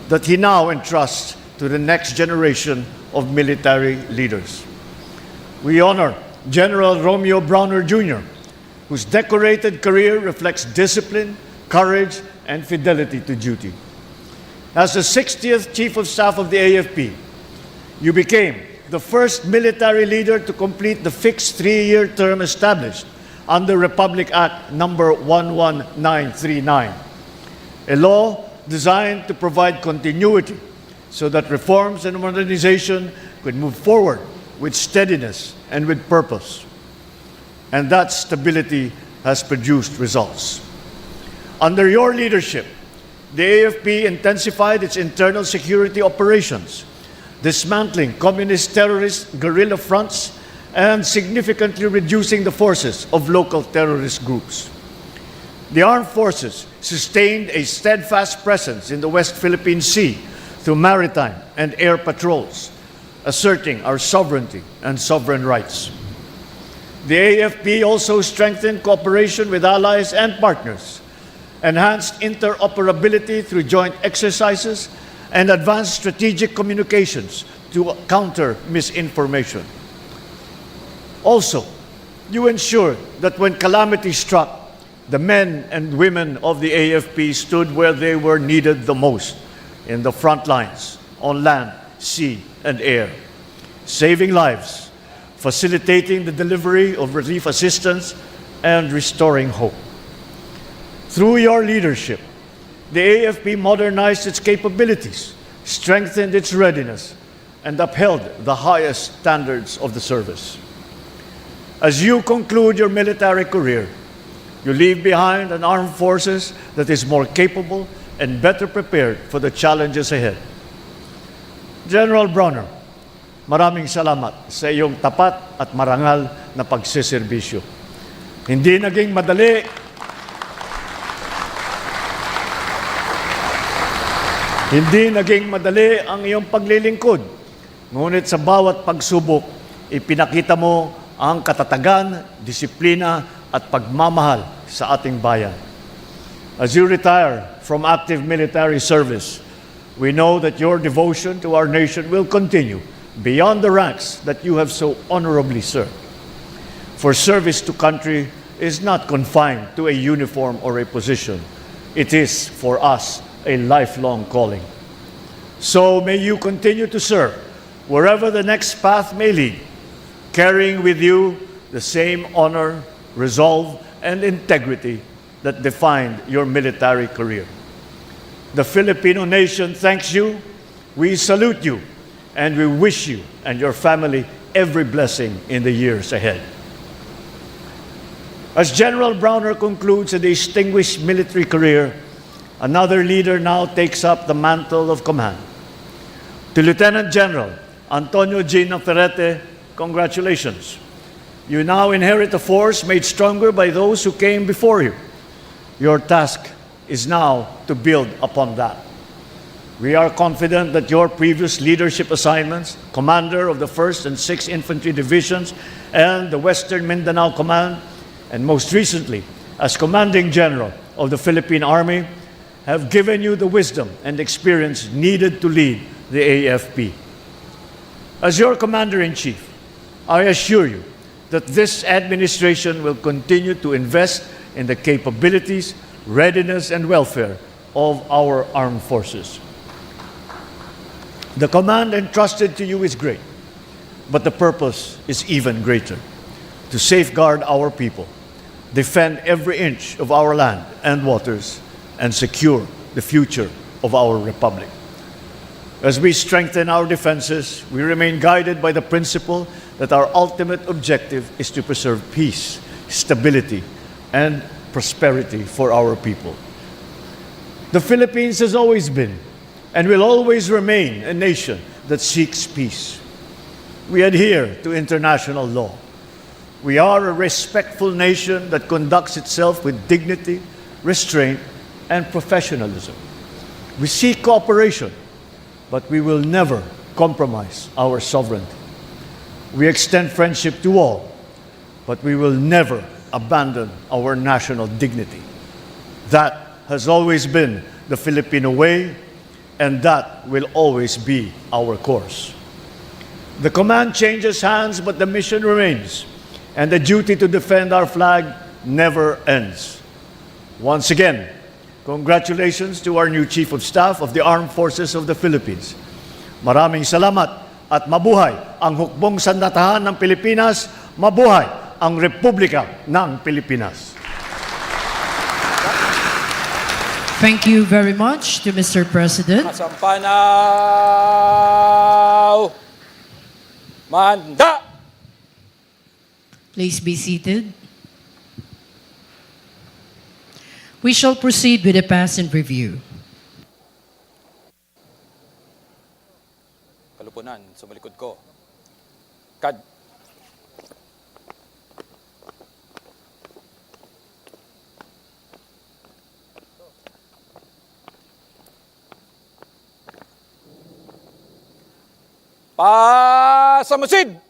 that he now entrusts to the next generation of military leaders. We honor General Romeo Brawner Jr., whose decorated career reflects discipline, courage, and fidelity to duty. As the 60th Chief of Staff of the AFP, you became the first military leader to complete the fixed 3-year term established under Republic Act number 11939, a law designed to provide continuity so that reforms and modernization could move forward with steadiness and with purpose. And that stability has produced results. Under your leadership, the AFP intensified its internal security operations, dismantling communist terrorist guerrilla fronts and significantly reducing the forces of local terrorist groups. The armed forces sustained a steadfast presence in the West Philippine Sea through maritime and air patrols, asserting our sovereignty and sovereign rights. The AFP also strengthened cooperation with allies and partners, enhanced interoperability through joint exercises, and advanced strategic communications to counter misinformation. Also, you ensured that when calamity struck, the men and women of the AFP stood where they were needed the most, in the front lines, on land, sea, and air, saving lives, facilitating the delivery of relief assistance, and restoring hope. Through your leadership, the AFP modernized its capabilities, strengthened its readiness, and upheld the highest standards of the service. As you conclude your military career, you leave behind an armed forces that is more capable and better prepared for the challenges ahead. General Brawner, maraming salamat sa iyong tapat at marangal na pagsiservisyo. Hindi naging madali ang iyong paglilingkod, ngunit sa bawat pagsubok, ipinakita mo ang katatagan, disiplina at pagmamahal sa ating bayan. As you retire from active military service, we know that your devotion to our nation will continue beyond the ranks that you have so honorably served. For service to country is not confined to a uniform or a position. It is, for us, a lifelong calling. So may you continue to serve wherever the next path may lead, carrying with you the same honor, resolve, and integrity that defined your military career. The Filipino nation thanks you, we salute you, and we wish you and your family every blessing in the years ahead. As General Brawner concludes a distinguished military career, another leader now takes up the mantle of command. To Lieutenant General Antonio G. Nafarrete, congratulations. You now inherit a force made stronger by those who came before you. Your task is now to build upon that. We are confident that your previous leadership assignments, commander of the 1st and 6th Infantry Divisions and the Western Mindanao Command, and most recently as Commanding General of the Philippine Army, have given you the wisdom and experience needed to lead the AFP. As your Commander-in-Chief, I assure you that this administration will continue to invest in the capabilities, readiness, and welfare of our armed forces. The command entrusted to you is great, but the purpose is even greater: to safeguard our people, defend every inch of our land and waters, and secure the future of our republic. As we strengthen our defenses, we remain guided by the principle that our ultimate objective is to preserve peace, stability, and prosperity for our people. The Philippines has always been and will always remain a nation that seeks peace. We adhere to international law. We are a respectful nation that conducts itself with dignity, restraint, and professionalism. We seek cooperation, but we will never compromise our sovereignty. We extend friendship to all, but we will never abandon our national dignity. That has always been the Filipino way, and that will always be our course. The command changes hands, but the mission remains, and the duty to defend our flag never ends. Once again, congratulations to our new Chief of Staff of the Armed Forces of the Philippines. Maraming salamat at mabuhay ang hukbong sandatahan ng Pilipinas, mabuhay ang Republika ng Pilipinas. Thank you very much to Mr. President. Kasampanaw! Manda! Please be seated. We shall proceed with the pass and review. Kalupunan, sumalikod ko. Kad. Pasamasid!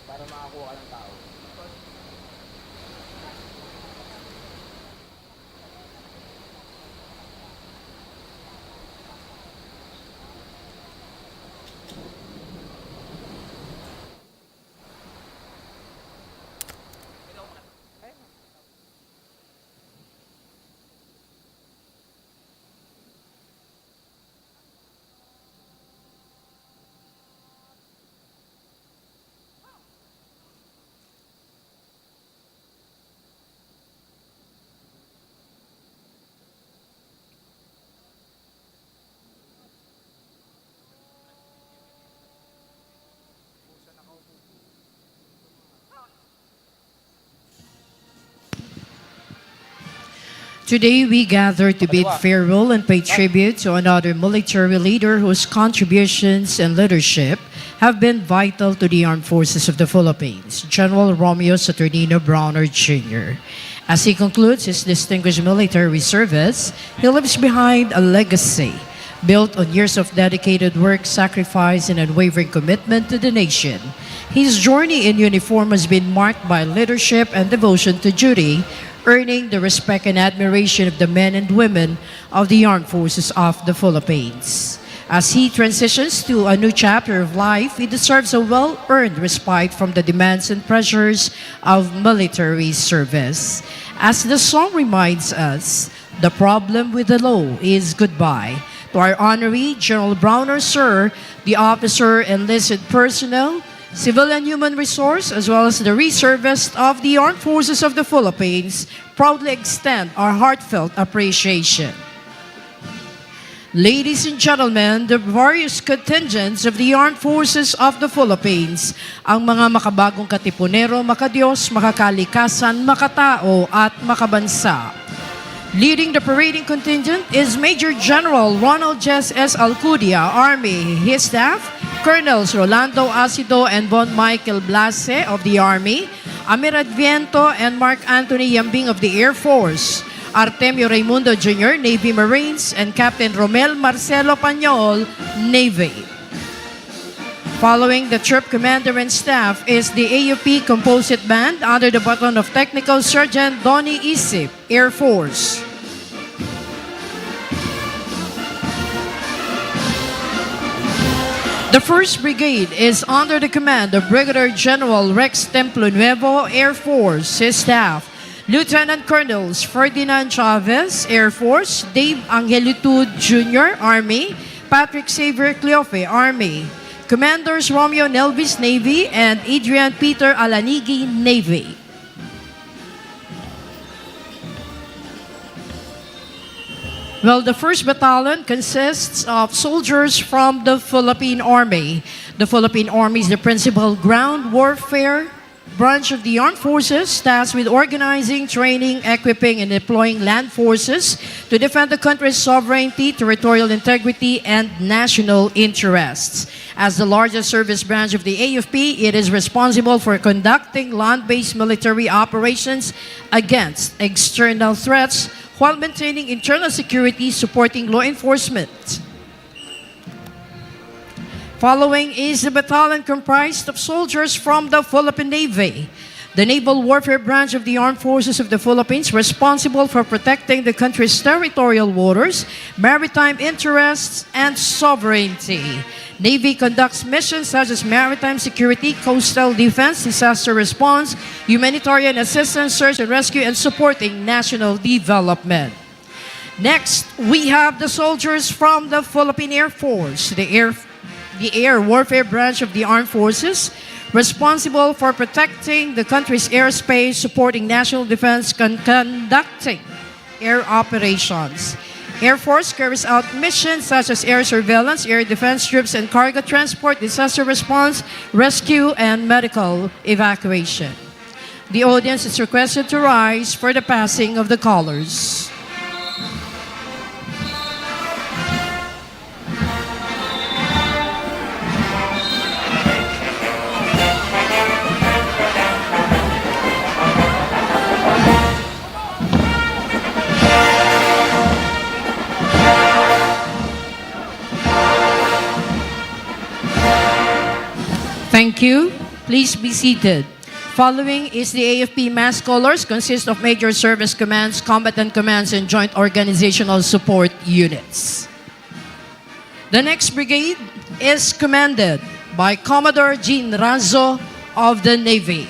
Para makakuha ka ng tao. Today we gather to bid farewell and pay tribute to another military leader whose contributions and leadership have been vital to the armed forces of the Philippines, General Romeo S. Brawner Jr. As he concludes his distinguished military service, he leaves behind a legacy built on years of dedicated work, sacrifice, and unwavering commitment to the nation. His journey in uniform has been marked by leadership and devotion to duty, earning the respect and admiration of the men and women of the armed forces of the Philippines. As he transitions to a new chapter of life, he deserves a well-earned respite from the demands and pressures of military service. As the song reminds us, the problem with the law is goodbye. To our honoree, General Brawner Sir, the officer, enlisted personnel, civilian human resource, as well as the reservists of the Armed Forces of the Philippines, proudly extend our heartfelt appreciation. Ladies and gentlemen, the various contingents of the Armed Forces of the Philippines, ang mga makabagong katipunero, makadiyos, makakalikasan, makatao, at makabansa. Leading the parading contingent is Major General Ronald S. Alcudia, Army. His staff, Colonels Rolando Acido and Von Michael Blase of the Army, Amir Adviento and Mark Anthony Yambing of the Air Force, Artemio Raimundo Jr., Navy Marines, and Captain Romel Marcelo Pañol, Navy. Following the troop commander and staff is the AFP Composite Band under the baton of Technical Sergeant Donnie Isip, Air Force. The 1st Brigade is under the command of Brigadier General Rex Templo Nuevo, Air Force. His staff, Lieutenant Colonels Ferdinand Chavez, Air Force, Dave Angelitud Jr., Army, Patrick Xavier Cleofe, Army, Commanders Romeo Nelvis, Navy, and Adrian Peter Alanigi, Navy. Well, the 1st Battalion consists of soldiers from the Philippine Army. The Philippine Army is the principal ground warfare branch of the Armed Forces tasked with organizing, training, equipping, and deploying land forces to defend the country's sovereignty, territorial integrity, and national interests. As the largest service branch of the AFP, it is responsible for conducting land-based military operations against external threats while maintaining internal security, supporting law enforcement. Following is the battalion comprised of soldiers from the Philippine Navy, the naval warfare branch of the Armed Forces of the Philippines, responsible for protecting the country's territorial waters, maritime interests, and sovereignty. Navy conducts missions such as maritime security, coastal defense, disaster response, humanitarian assistance, search and rescue, and supporting national development. Next, we have the soldiers from the Philippine Air Force, the air warfare branch of the Armed Forces, responsible for protecting the country's airspace, supporting national defense, conducting air operations. Air Force carries out missions such as air surveillance, air defense troops and cargo transport, disaster response, rescue, and medical evacuation. The audience is requested to rise for the passing of the colors. Thank you. Please be seated. Following is the AFP Mass Colors, consist of Major Service Commands, Combatant Commands, and Joint Organizational Support Units. The next brigade is commanded by Commodore Jean Razo of the Navy.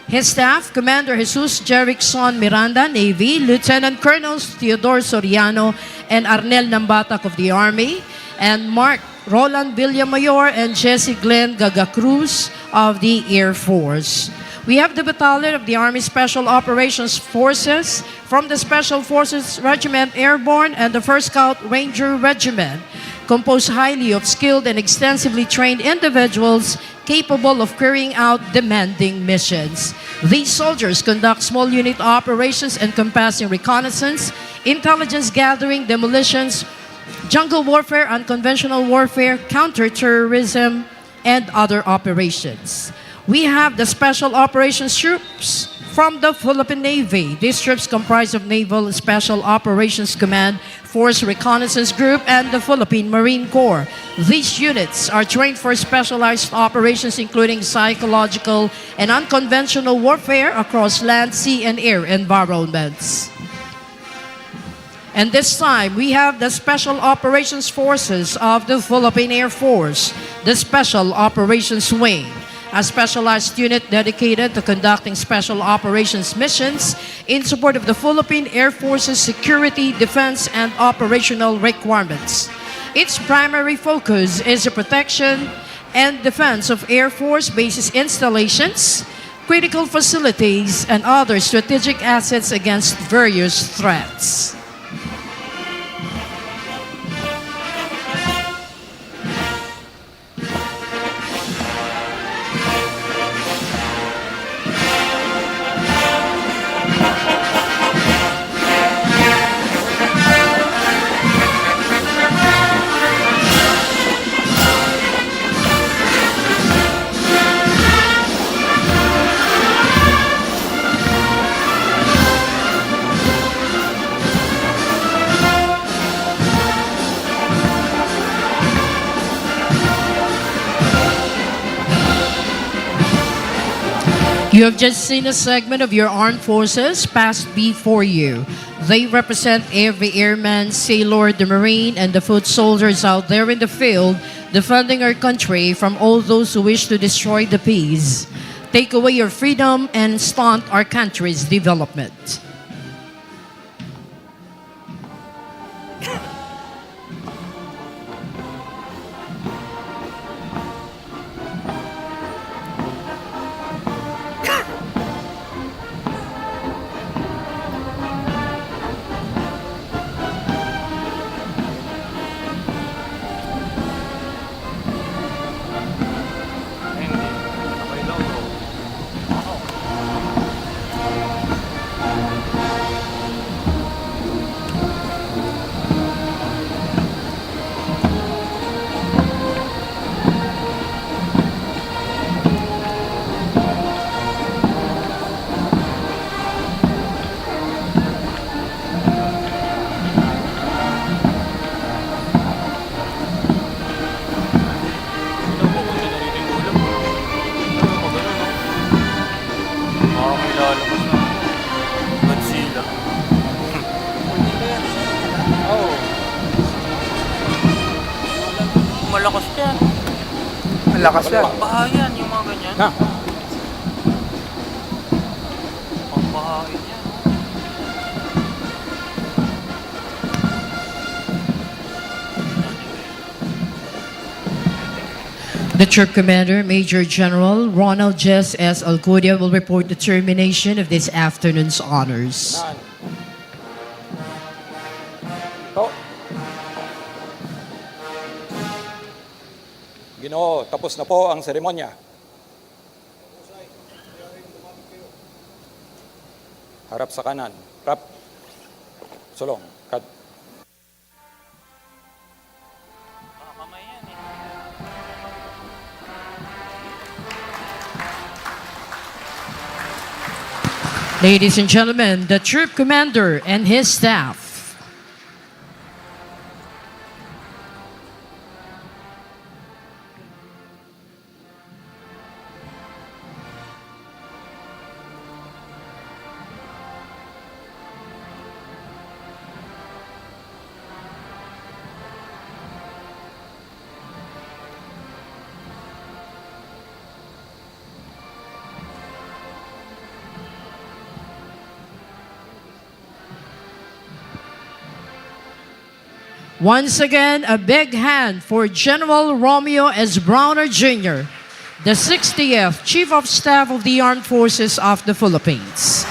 His staff, Commander Jesus Jerickson Miranda, Navy, Lieutenant Colonels Theodore Soriano and Arnel Nambatak of the Army, and Mark Roland Villamayor and Jesse Glenn Gaga Cruz of the Air Force. We have the Battalion of the Army Special Operations Forces from the Special Forces Regiment Airborne and the 1st Scout Ranger Regiment, composed highly of skilled and extensively trained individuals capable of carrying out demanding missions. These soldiers conduct small unit operations encompassing reconnaissance, intelligence gathering, demolitions, jungle warfare, unconventional warfare, counterterrorism, and other operations. We have the Special Operations Troops from the Philippine Navy. These troops comprise of Naval Special Operations Command, Force Reconnaissance Group, and the Philippine Marine Corps. These units are trained for specialized operations including psychological and unconventional warfare across land, sea, and air environments. And this time, we have the Special Operations Forces of the Philippine Air Force, the Special Operations Wing, a specialized unit dedicated to conducting special operations missions in support of the Philippine Air Force's security, defense, and operational requirements. Its primary focus is the protection and defense of Air Force bases installations, critical facilities, and other strategic assets against various threats. You have just seen a segment of your armed forces passed before you. They represent every airman, sailor, the Marine, and the foot soldiers out there in the field defending our country from all those who wish to destroy the peace, take away your freedom, and stunt our country's development. Malakas yan. Malakas yan. Pambahayan yung mga ganyan. Ha? Pambahayan yan. The Troop Commander, Major General Ronald S. Alcudia, will report the termination of this afternoon's honors. Naan. To. Ginoo, tapos na po ang seremonya. Harap sa kanan. Rap. Sulong. Kat. Kamay yan eh. Ladies and gentlemen, the Troop Commander and his staff. Once again, a big hand for General Romeo S. Brawner Jr., the 60th Chief of Staff of the Armed Forces of the Philippines.